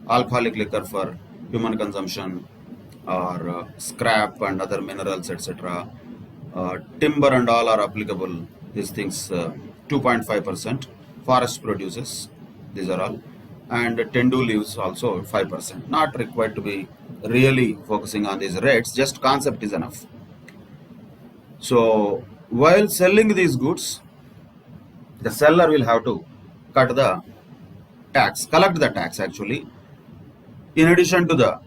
alcoholic liquor for human consumption, or scrap and other minerals, etc. Timber and all are applicable. These things 2.5%. Forest produces, these are all. And tendu leaves also 5%. Not required to be really focusing on these rates, just concept is enough. So while selling these goods, the seller will have to cut the tax, collect the tax actually, in addition to the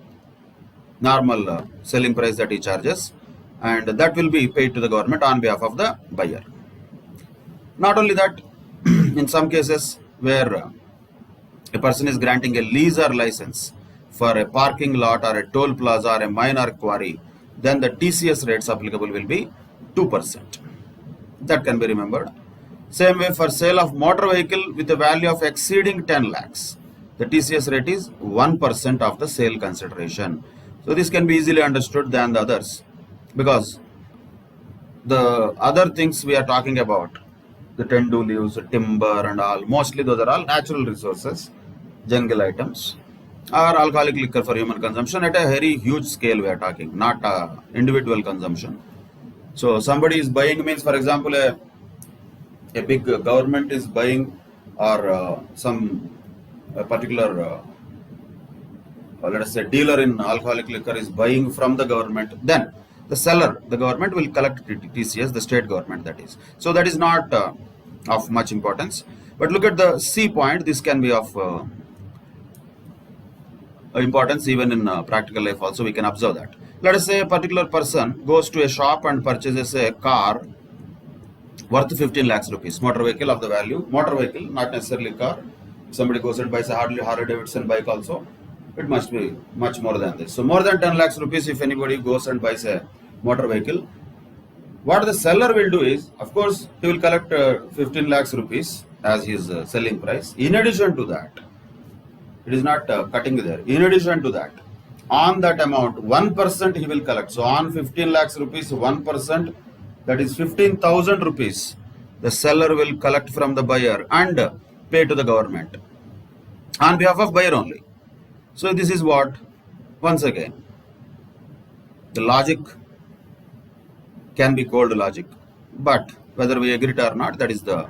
normal selling price that he charges, and that will be paid to the government on behalf of the buyer. Not only that, in some cases where a person is granting a lease or license for a parking lot or a toll plaza or a mine or quarry, then the TCS rates applicable will be 2%. That can be remembered. Same way for sale of motor vehicle with a value of exceeding 10 lakhs. The TCS rate is 1% of the sale consideration. So this can be easily understood than the others, because the other things we are talking about, the tendu leaves, timber and all, mostly those are all natural resources, jungle items, or alcoholic liquor for human consumption at a very huge scale we are talking, not individual consumption. So somebody is buying means, for example, a big government is buying, or some particular let us say dealer in alcoholic liquor is buying from the government, then the seller, the government will collect TCS, the state government that is. So that is not of much importance. But look at the C point, this can be of importance even in practical life also, we can observe that. Let us say a particular person goes to a shop and purchases a car worth 15 lakhs rupees, motor vehicle of the value, motor vehicle, not necessarily car. Somebody goes and buys a Harley Davidson bike also, it must be much more than this. So more than 10 lakhs rupees if anybody goes and buys a motor vehicle. What the seller will do is, of course, he will collect 15 lakhs rupees as his selling price. In addition to that, it is not cutting there. In addition to that, on that amount, 1% he will collect. So on 15 lakhs rupees, 1%, that is 15,000 rupees, the seller will collect from the buyer and pay to the government on behalf of buyer only. So this is what, once again, the logic can be called logic, but whether we agree it or not, that is the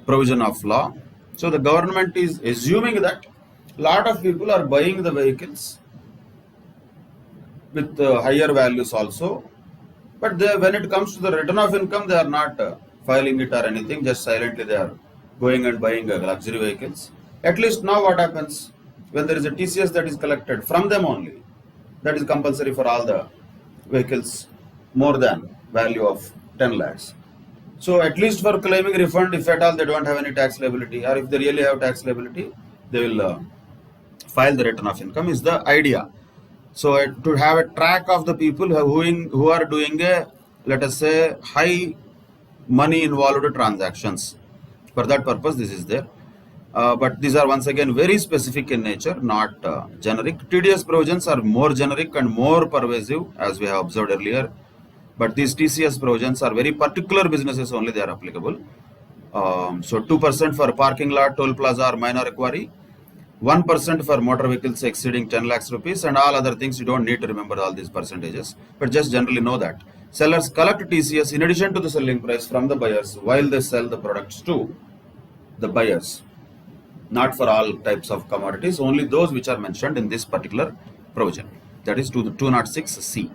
provision of law. So the government is assuming that lot of people are buying the vehicles with higher values also, but when it comes to the return of income, they are not filing it or anything, just silently they are going and buying luxury vehicles. At least now what happens, when there is a TCS that is collected from them only, that is compulsory for all the vehicles more than value of 10 lakhs. So at least for claiming refund, if at all they don't have any tax liability, or if they really have tax liability, they will file the return of income, is the idea. So to have a track of the people who are doing a, let us say, high money involved transactions. For that purpose, this is there. But these are once again very specific in nature, not generic. TDS provisions are more generic and more pervasive, as we have observed earlier. But these TCS provisions are very particular businesses only, they are applicable. So 2% for parking lot, toll plaza or minor quarry, 1% for motor vehicles exceeding 10 lakhs rupees, and all other things you don't need to remember all these percentages, but just generally know that sellers collect TCS in addition to the selling price from the buyers while they sell the products to the buyers. Not for all types of commodities, only those which are mentioned in this particular provision, that is to the 206C.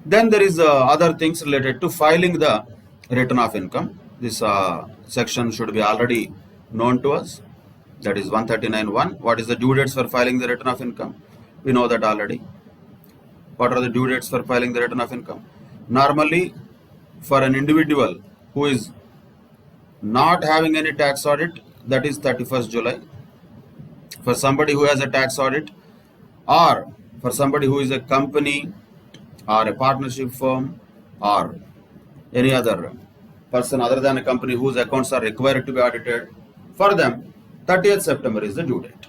Then there is other things related to filing the return of income. This section should be already known to us. That is 139.1. What is the due dates for filing the return of income? We know that already. What are the due dates for filing the return of income? Normally, for an individual who is not having any tax audit, that is 31st July. For somebody who has a tax audit, or for somebody who is a company or a partnership firm or any other person other than a company whose accounts are required to be audited, for them 30th September is the due date.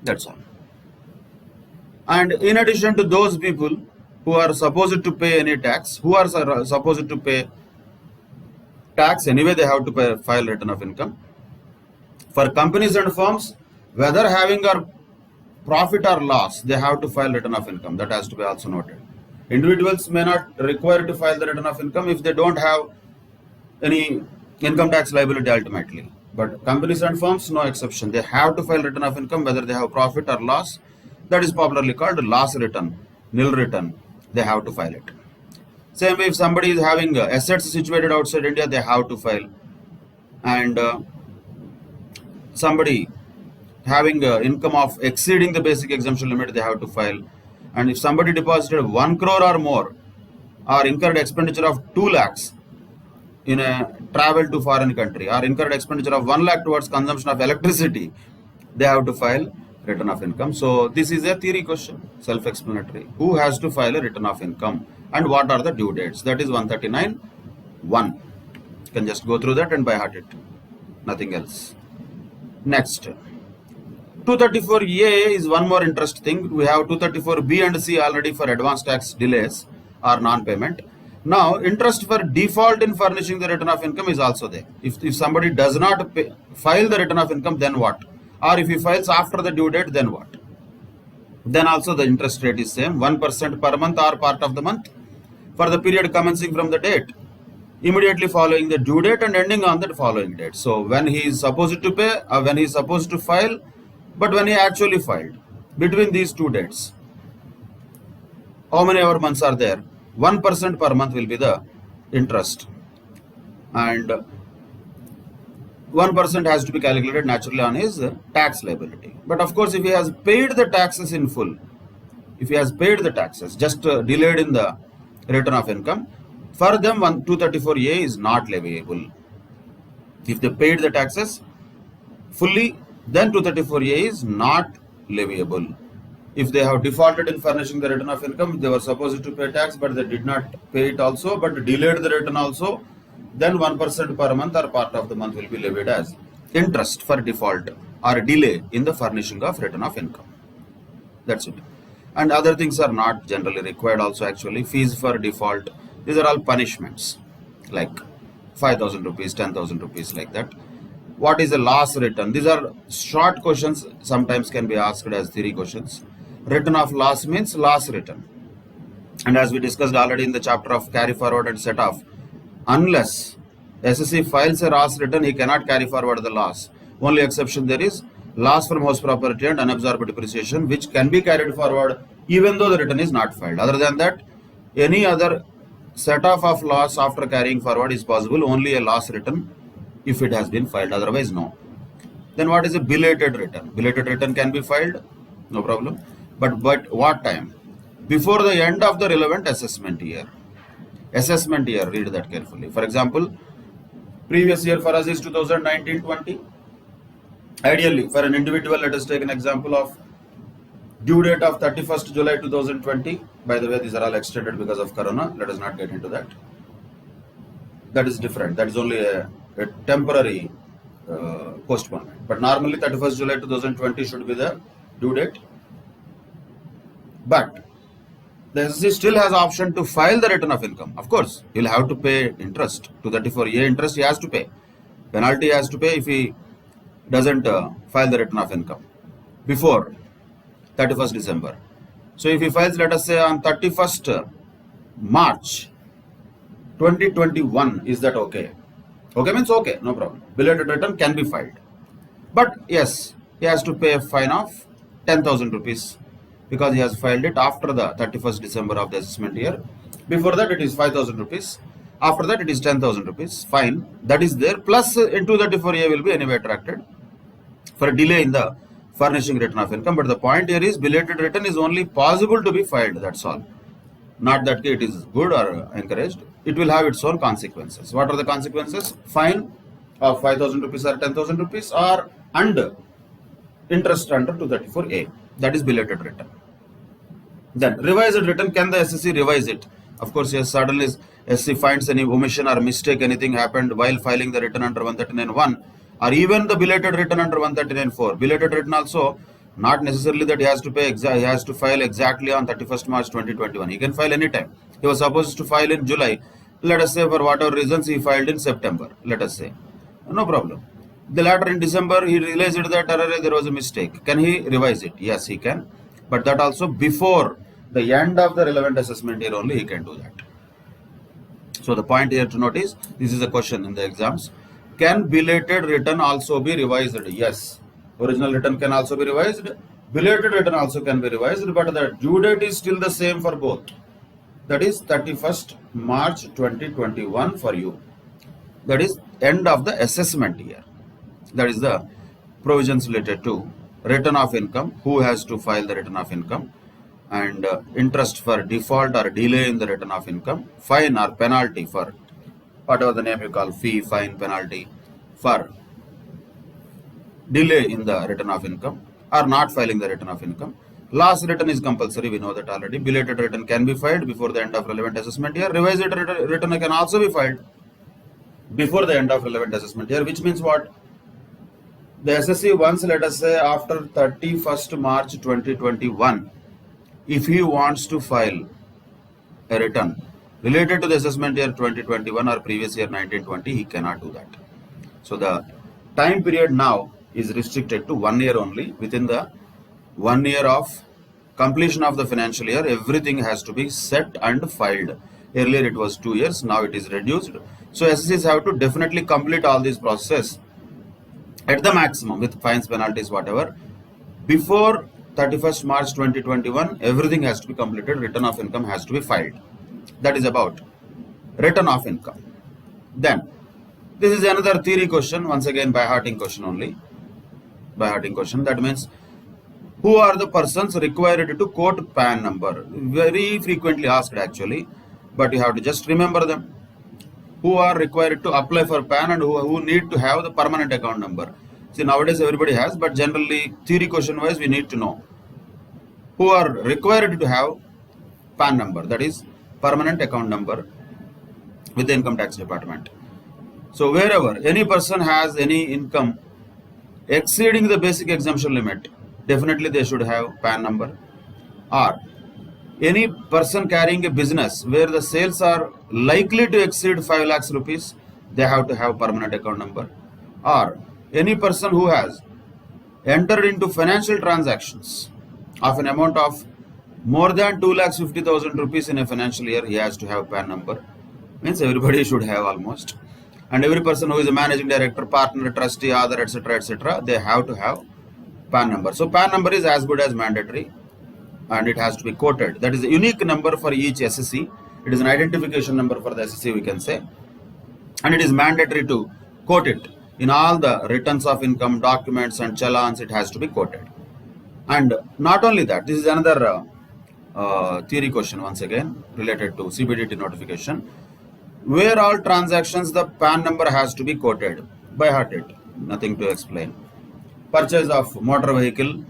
That's all. And in addition to those people who are supposed to pay any tax, who are supposed to pay tax anyway, they have to file return of income. For companies and firms, whether having a profit or loss, they have to file return of income. That has to be also noted. Individuals may not require to file the return of income if they don't have any income tax liability ultimately. But companies and firms, no exception. They have to file return of income whether they have profit or loss. That is popularly called loss return, nil return. They have to file it. Same way, if somebody is having assets situated outside India, they have to file. And somebody having income of exceeding the basic exemption limit, they have to file. And if somebody deposited 1 crore or more, or incurred expenditure of 2 lakhs in a travel to foreign country, or incurred expenditure of 1 lakh towards consumption of electricity, they have to file return of income. So this is a theory question, self-explanatory. Who has to file a return of income and what are the due dates? That is 139.1. You can just go through that and by heart it, nothing else. Next, 234A is one more interest thing. We have 234B and C already for advance tax delays or non-payment. Now, interest for default in furnishing the return of income is also there. If somebody does not file the return of income, then what? Or if he files after the due date, then what? Then also the interest rate is same, 1% per month or part of the month for the period commencing from the date, immediately following the due date and ending on the following date. So when he is supposed to pay or when he is supposed to file, but when he actually filed, between these two dates, how many ever months are there? 1% per month will be the interest, and 1% has to be calculated naturally on his tax liability. But of course, if he has paid the taxes in full, if he has paid the taxes, just delayed in the return of income, for them 234A is not leviable. If they paid the taxes fully, then 234A is not leviable. If they have defaulted in furnishing the return of income, they were supposed to pay tax, but they did not pay it also, but delayed the return also, then 1% per month or part of the month will be levied as interest for default or delay in the furnishing of return of income. That's it. And other things are not generally required also actually. Fees for default, these are all punishments like 5,000 rupees, 10,000 rupees like that. What is a loss return? These are short questions, sometimes can be asked as theory questions. Return of loss means loss return. And as we discussed already in the chapter of carry forward and set off, unless SSC files a loss return, he cannot carry forward the loss. Only exception there is loss from house property and unabsorbed depreciation, which can be carried forward even though the return is not filed. Other than that, any other set off of loss after carrying forward is possible, only a loss return if it has been filed, otherwise no. Then what is a belated return? Belated return can be filed, no problem. But what time? Before the end of the relevant assessment year. Assessment year, read that carefully. For example, previous year for us is 2019-20. Ideally, for an individual, let us take an example of due date of 31st July 2020. By the way, these are all extended because of Corona. Let us not get into that. That is different. That is only a temporary postponement. But normally 31st July 2020 should be the due date. But the SSC still has option to file the return of income. Of course, he will have to pay interest. 234A interest he has to pay. Penalty he has to pay if he doesn't file the return of income before 31st December. So if he files, let us say on 31st March 2021, is that okay? Okay means okay, no problem. Belated return can be filed. But yes, he has to pay a fine of 10,000 rupees because he has filed it after the 31st December of the assessment year. Before that it is 5,000 rupees. After that it is 10,000 rupees. Fine, that is there. Plus in 234A will be anyway attracted for a delay in the furnishing return of income. But the point here is belated return is only possible to be filed. That's all. Not that it is good or encouraged. It will have its own consequences. What are the consequences? Fine of 5,000 rupees or 10,000 rupees or under interest under 234A. That is belated return. Then revised return, can the SSC revise it? Of course, yes, suddenly SC finds any omission or mistake, anything happened while filing the return under 139.1 or even the belated return under 139.4. Belated return also, not necessarily that he has to pay, he has to file exactly on 31st March 2021. He can file anytime. He was supposed to file in July. Let us say for whatever reasons he filed in September. Let us say. No problem. The latter in December he realized that there was a mistake. Can he revise it? Yes, he can. But that also before the end of the relevant assessment year only he can do that. So the point here to note is, this is a question in the exams. Can belated return also be revised? Yes. Original return can also be revised. Belated return also can be revised, but the due date is still the same for both. That is 31st March 2021 for you. That is end of the assessment year. That is the provisions related to return of income, who has to file the return of income, and interest for default or delay in the return of income, fine or penalty for whatever the name you call, fee, fine, penalty for delay in the return of income or not filing the return of income. Last return is compulsory, we know that already. Belated return can be filed before the end of relevant assessment year. Revised return can also be filed before the end of relevant assessment year, which means what? The SSC once, let us say after 31st March 2021, if he wants to file a return related to the assessment year 2021 or previous year 1920, he cannot do that. So the time period now is restricted to 1 year only. Within the 1 year of completion of the financial year, everything has to be set and filed. Earlier it was 2 years, now it is reduced. So SSCs have to definitely complete all these processes at the maximum with fines, penalties, whatever. Before 31st March 2021, everything has to be completed. Return of income has to be filed. That is about return of income. Then, this is another theory question, once again by hearting question only. By hearting question, that means, who are the persons required to quote PAN number? Very frequently asked actually, but you have to just remember them. Who are required to apply for PAN and who need to have the permanent account number. See, nowadays everybody has, but generally theory question wise we need to know who are required to have PAN number, that is permanent account number with the income tax department. So wherever any person has any income exceeding the basic exemption limit, definitely they should have PAN number. Or any person carrying a business where the sales are likely to exceed 5 lakhs rupees, they have to have permanent account number. Or any person who has entered into financial transactions of an amount of more than 2,50,000 rupees in a financial year, he has to have PAN number. Means everybody should have almost. And every person who is a managing director, partner, trustee, other, etc., they have to have PAN number. So PAN number is as good as mandatory, and it has to be quoted. That is a unique number for each SSC. It is an identification number for the SSC, we can say. And it is mandatory to quote it. In all the returns of income, documents and challans, it has to be quoted. And not only that, this is another theory question once again related to CBDT notification. Where all transactions the PAN number has to be quoted. By heart it, nothing to explain. Purchase of motor vehicle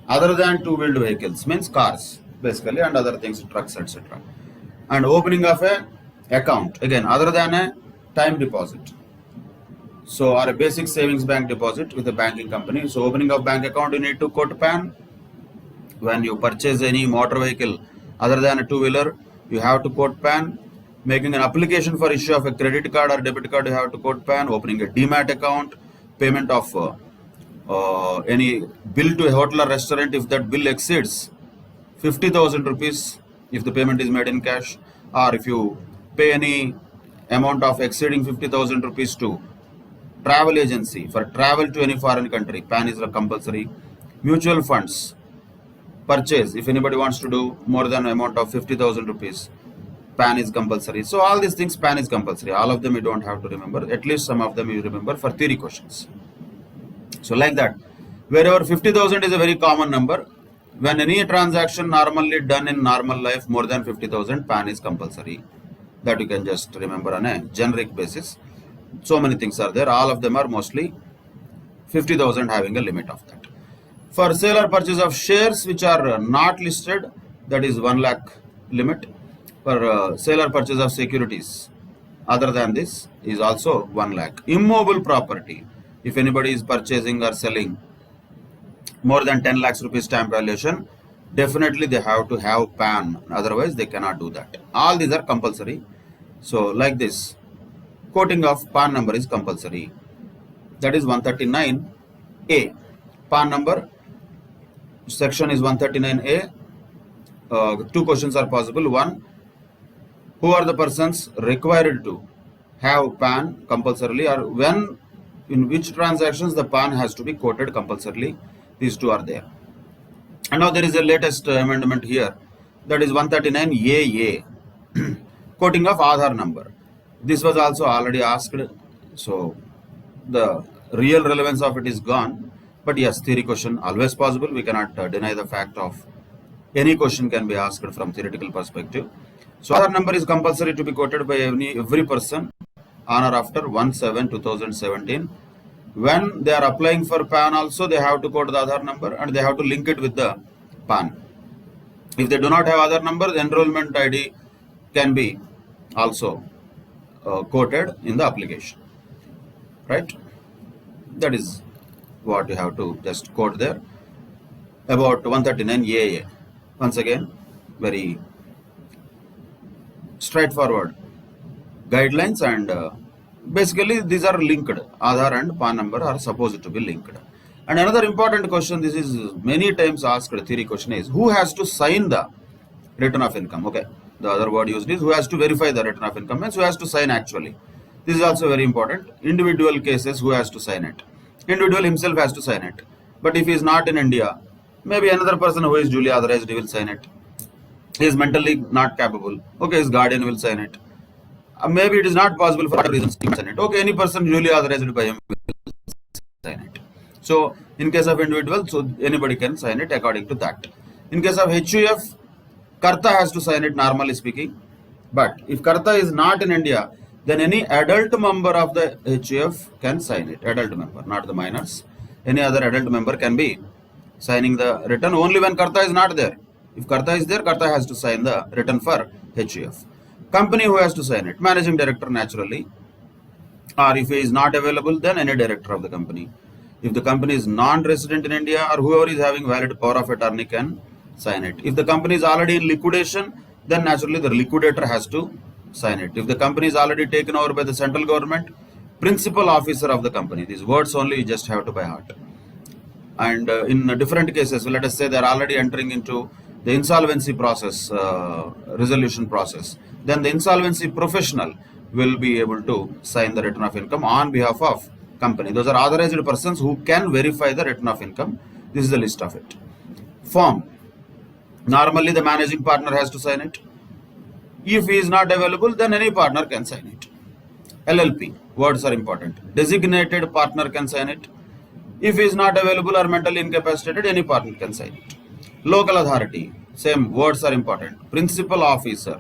other than two-wheeled vehicles, means cars basically, and other things, trucks, etc. And opening of a account, again other than a time deposit. So, or a basic savings bank deposit with a banking company. So opening of bank account, you need to quote PAN. When you purchase any motor vehicle other than a two-wheeler, you have to quote PAN. Making an application for issue of a credit card or debit card, you have to quote PAN. Opening a demat account, payment of any bill to a hotel or restaurant, if that bill exceeds 50,000 rupees, if the payment is made in cash, or if you pay any amount of exceeding 50,000 rupees to travel agency for travel to any foreign country, PAN is compulsory. Mutual funds purchase, if anybody wants to do more than amount of 50,000 rupees, PAN is compulsory. So all these things PAN is compulsory. All of them you don't have to remember. At least some of them you remember for theory questions. So like that, wherever 50,000 is a very common number, when any transaction normally done in normal life more than 50,000, PAN is compulsory. That you can just remember on a generic basis. So many things are there. All of them are mostly 50,000 having a limit of that. For sale or purchase of shares which are not listed, that is 1 lakh limit. For sale or purchase of securities other than this is also 1 lakh. Immobile property, if anybody is purchasing or selling more than 10 lakhs rupees stamp valuation, definitely they have to have PAN, otherwise they cannot do that. All these are compulsory. So like this, quoting of PAN number is compulsory. That is 139A. PAN number section is 139A. Two questions are possible. One, who are the persons required to have PAN compulsorily, or when, in which transactions the PAN has to be quoted compulsorily. These two are there. And now there is a latest amendment here, that is 139AA, quoting of Aadhaar number. This was also already asked, so the real relevance of it is gone. But yes, theory question always possible. We cannot deny the fact of any question can be asked from theoretical perspective. So Aadhaar number is compulsory to be quoted by every person on or after 1/7/2017. When they are applying for PAN also, they have to quote the Aadhaar number and they have to link it with the PAN. If they do not have Aadhaar number, the enrollment ID can be also quoted in the application. Right? That is what you have to just quote there about 139AA. Once again, very straightforward guidelines, and basically these are linked. Aadhaar and PAN number are supposed to be linked. And another important question, this is many times asked theory question, is who has to sign the return of income? Okay, the other word used is who has to verify the return of income, means who has to sign actually. This is also very important. Individual cases, who has to sign it? Individual himself has to sign it. But if he is not in India, maybe another person who is duly authorized will sign it. He is mentally not capable. Okay, his guardian will sign it. Maybe it is not possible for other reasons to sign it. Okay, any person duly authorized by him will sign it. So in case of individual, so anybody can sign it according to that. In case of HUF, Karta has to sign it, normally speaking. But if Karta is not in India, then any adult member of the HUF can sign it. Adult member, not the minors. Any other adult member can be signing the return only when Karta is not there. If Karta is there, Karta has to sign the return for HUF. Company, who has to sign it? Managing director, naturally. Or if he is not available, then any director of the company. If the company is non-resident in India, or whoever is having valid power of attorney can sign it. If the company is already in liquidation, then naturally the liquidator has to sign it. If the company is already taken over by the central government, principal officer of the company. These words only you just have to by heart. And in different cases, let us say they are already entering into the insolvency process, resolution process, then the insolvency professional will be able to sign the return of income on behalf of company. Those are authorized persons who can verify the return of income. This is the list of it. Form. Normally the managing partner has to sign it. If he is not available, then any partner can sign it. LLP. Words are important. Designated partner can sign it. If he is not available or mentally incapacitated, any partner can sign it. Local authority. Same words are important. Principal officer.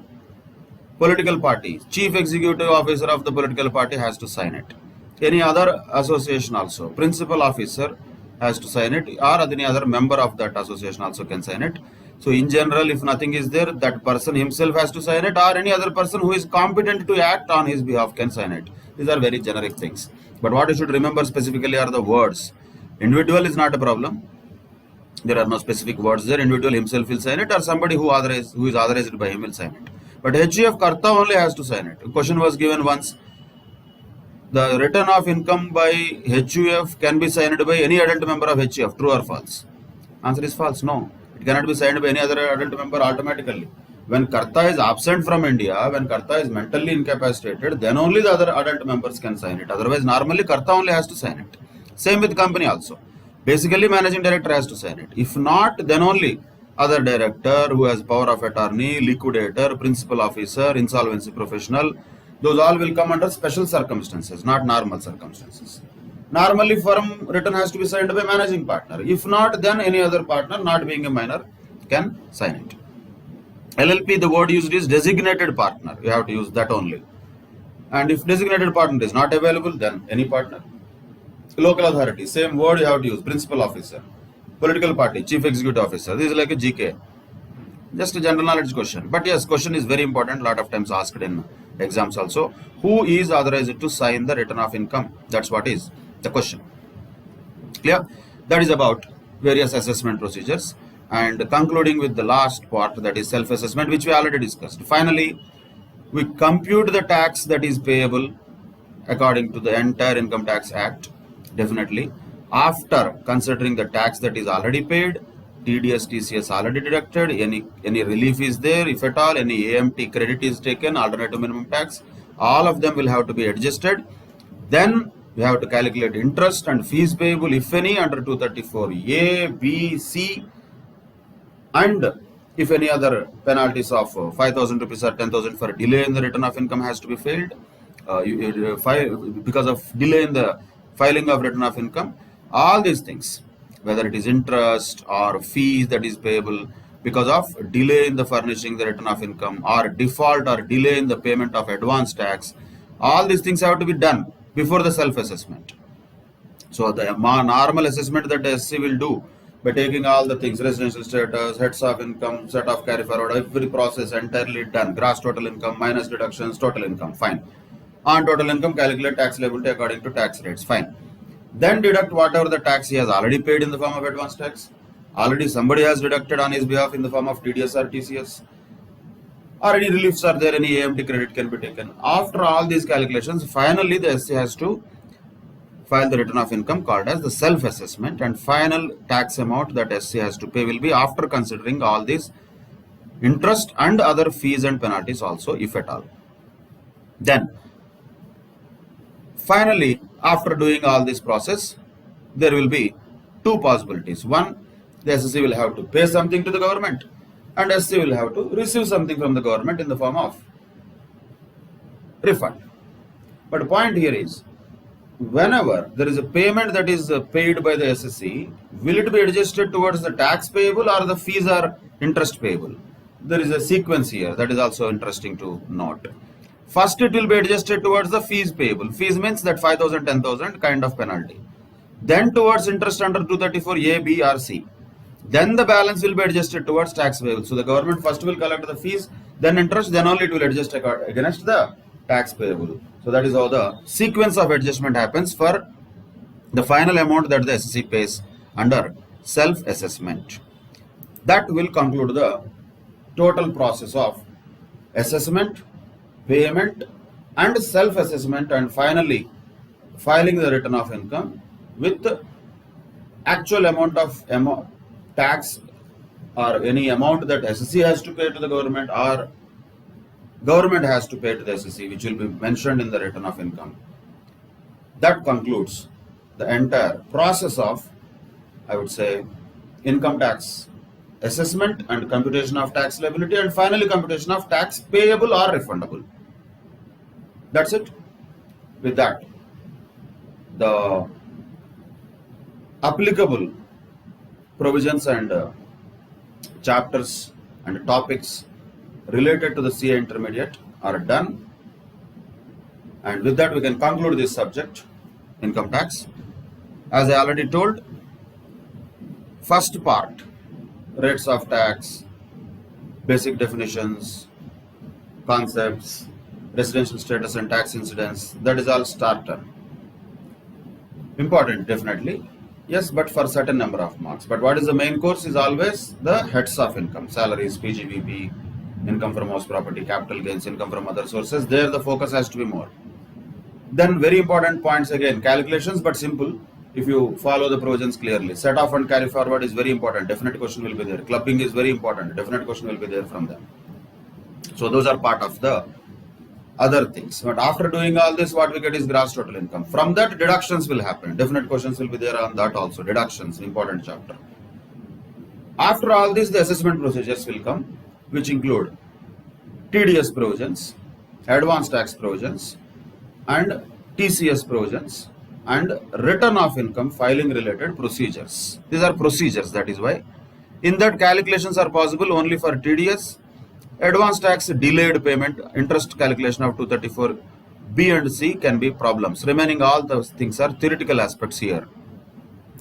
Political party. Chief executive officer of the political party has to sign it. Any other association also. Principal officer has to sign it, or any other member of that association also can sign it. So in general, if nothing is there, that person himself has to sign it, or any other person who is competent to act on his behalf can sign it. These are very generic things. But what you should remember specifically are the words. Individual is not a problem. There are no specific words there. Individual himself will sign it, or somebody who is authorized by him will sign it. But HUF Karta only has to sign it. A question was given once. The return of income by HUF can be signed by any adult member of HUF. True or false? Answer is false. No. It cannot be signed by any other adult member automatically. When Karta is absent from India, when Karta is mentally incapacitated, then only the other adult members can sign it. Otherwise, normally Karta only has to sign it. Same with company also. Basically, managing director has to sign it. If not, then only other director who has power of attorney, liquidator, principal officer, insolvency professional. Those all will come under special circumstances, not normal circumstances. Normally, firm return has to be signed by managing partner. If not, then any other partner, not being a minor, can sign it. LLP, the word used is designated partner. You have to use that only. And if designated partner is not available, then any partner. Local authority, same word you have to use, principal officer. Political party, chief executive officer. This is like a GK. Just a general knowledge question. But yes, question is very important, lot of times asked in exams also. Who is authorized to sign the return of income? That's what is the question. Clear? That is about various assessment procedures. And concluding with the last part, that is self-assessment, which we already discussed. Finally, we compute the tax that is payable according to the entire Income Tax Act, definitely. After considering the tax that is already paid, TDS, TCS already deducted, any relief is there, if at all, any AMT credit is taken, alternative minimum tax, all of them will have to be adjusted. Then we have to calculate interest and fees payable, if any, under 234A, B, C, and if any other penalties of 5,000 rupees or 10,000 for delay in the return of income has to be filed, because of delay in the filing of return of income, all these things, whether it is interest or fees that is payable because of delay in the furnishing the return of income or default or delay in the payment of advance tax, all these things have to be done before the self-assessment. So the normal assessment that the SC will do by taking all the things, residential status, heads of income, set of carry forward, every process entirely done, gross total income minus deductions, total income, fine. On total income, calculate tax liability according to tax rates, fine. Then deduct whatever the tax he has already paid in the form of advance tax. Already somebody has deducted on his behalf in the form of TDS or TCS. Or any reliefs are there, any AMT credit can be taken. After all these calculations, finally the SC has to file the return of income called as the self-assessment, and final tax amount that SC has to pay will be after considering all these interest and other fees and penalties also, if at all. Then finally, after doing all this process, there will be two possibilities. One, the SSC will have to pay something to the government, and SC will have to receive something from the government in the form of refund. But the point here is, whenever there is a payment that is paid by the SSC, will it be adjusted towards the tax payable or the fees or interest payable? There is a sequence here that is also interesting to note. First, it will be adjusted towards the fees payable. Fees means that 5,000, 10,000 kind of penalty. Then towards interest under 234A, B or C. Then the balance will be adjusted towards tax payable. So the government first will collect the fees, then interest, then only it will adjust against the tax payable. So that is how the sequence of adjustment happens for the final amount that the SSC pays under self-assessment. That will conclude the total process of assessment, payment and self-assessment, and finally filing the return of income with the actual amount of tax or any amount that SSC has to pay to the government or government has to pay to the SSC, which will be mentioned in the return of income. That concludes the entire process of, I would say, income tax assessment and computation of tax liability, and finally computation of tax payable or refundable. That's it. With that, the applicable provisions and chapters and topics related to the CA intermediate are done, and with that we can conclude this subject, income tax. As I already told, first part, rates of tax, basic definitions, concepts, residential status and tax incidence, that is all starter. Important, definitely. Yes, but for certain number of marks. But what is the main course is always the heads of income, salaries, PGBP, income from house property, capital gains, income from other sources. There the focus has to be more. Then very important points again, calculations, but simple if you follow the provisions clearly. Set off and carry forward is very important. Definite question will be there. Clubbing is very important. Definite question will be there from them. So those are part of the other things. But after doing all this, what we get is gross total income. From that, deductions will happen. Definite questions will be there on that also. Deductions, important chapter. After all this, the assessment procedures will come, which include TDS provisions, advanced tax provisions, and TCS provisions, and return of income filing related procedures. These are procedures, that is why. In that, calculations are possible only for TDS, advanced tax delayed payment, interest calculation of 234 B and C can be problems. Remaining all those things are theoretical aspects here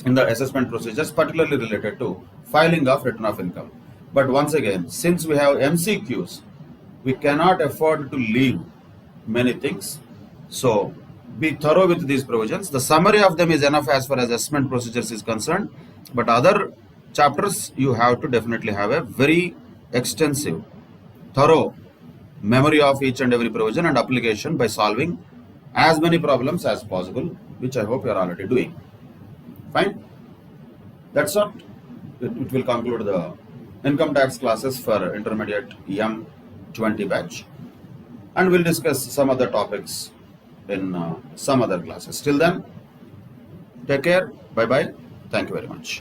in the assessment procedures, particularly related to filing of return of income. But once again, since we have MCQs, we cannot afford to leave many things. So be thorough with these provisions. The summary of them is enough as far as assessment procedures is concerned. But other chapters, you have to definitely have a very extensive, thorough memory of each and every provision and application by solving as many problems as possible, which I hope you are already doing. Fine. That's all. It will conclude the income tax classes for intermediate M20 batch, and we'll discuss some other topics in some other classes. Till then, take care. Bye bye. Thank you very much.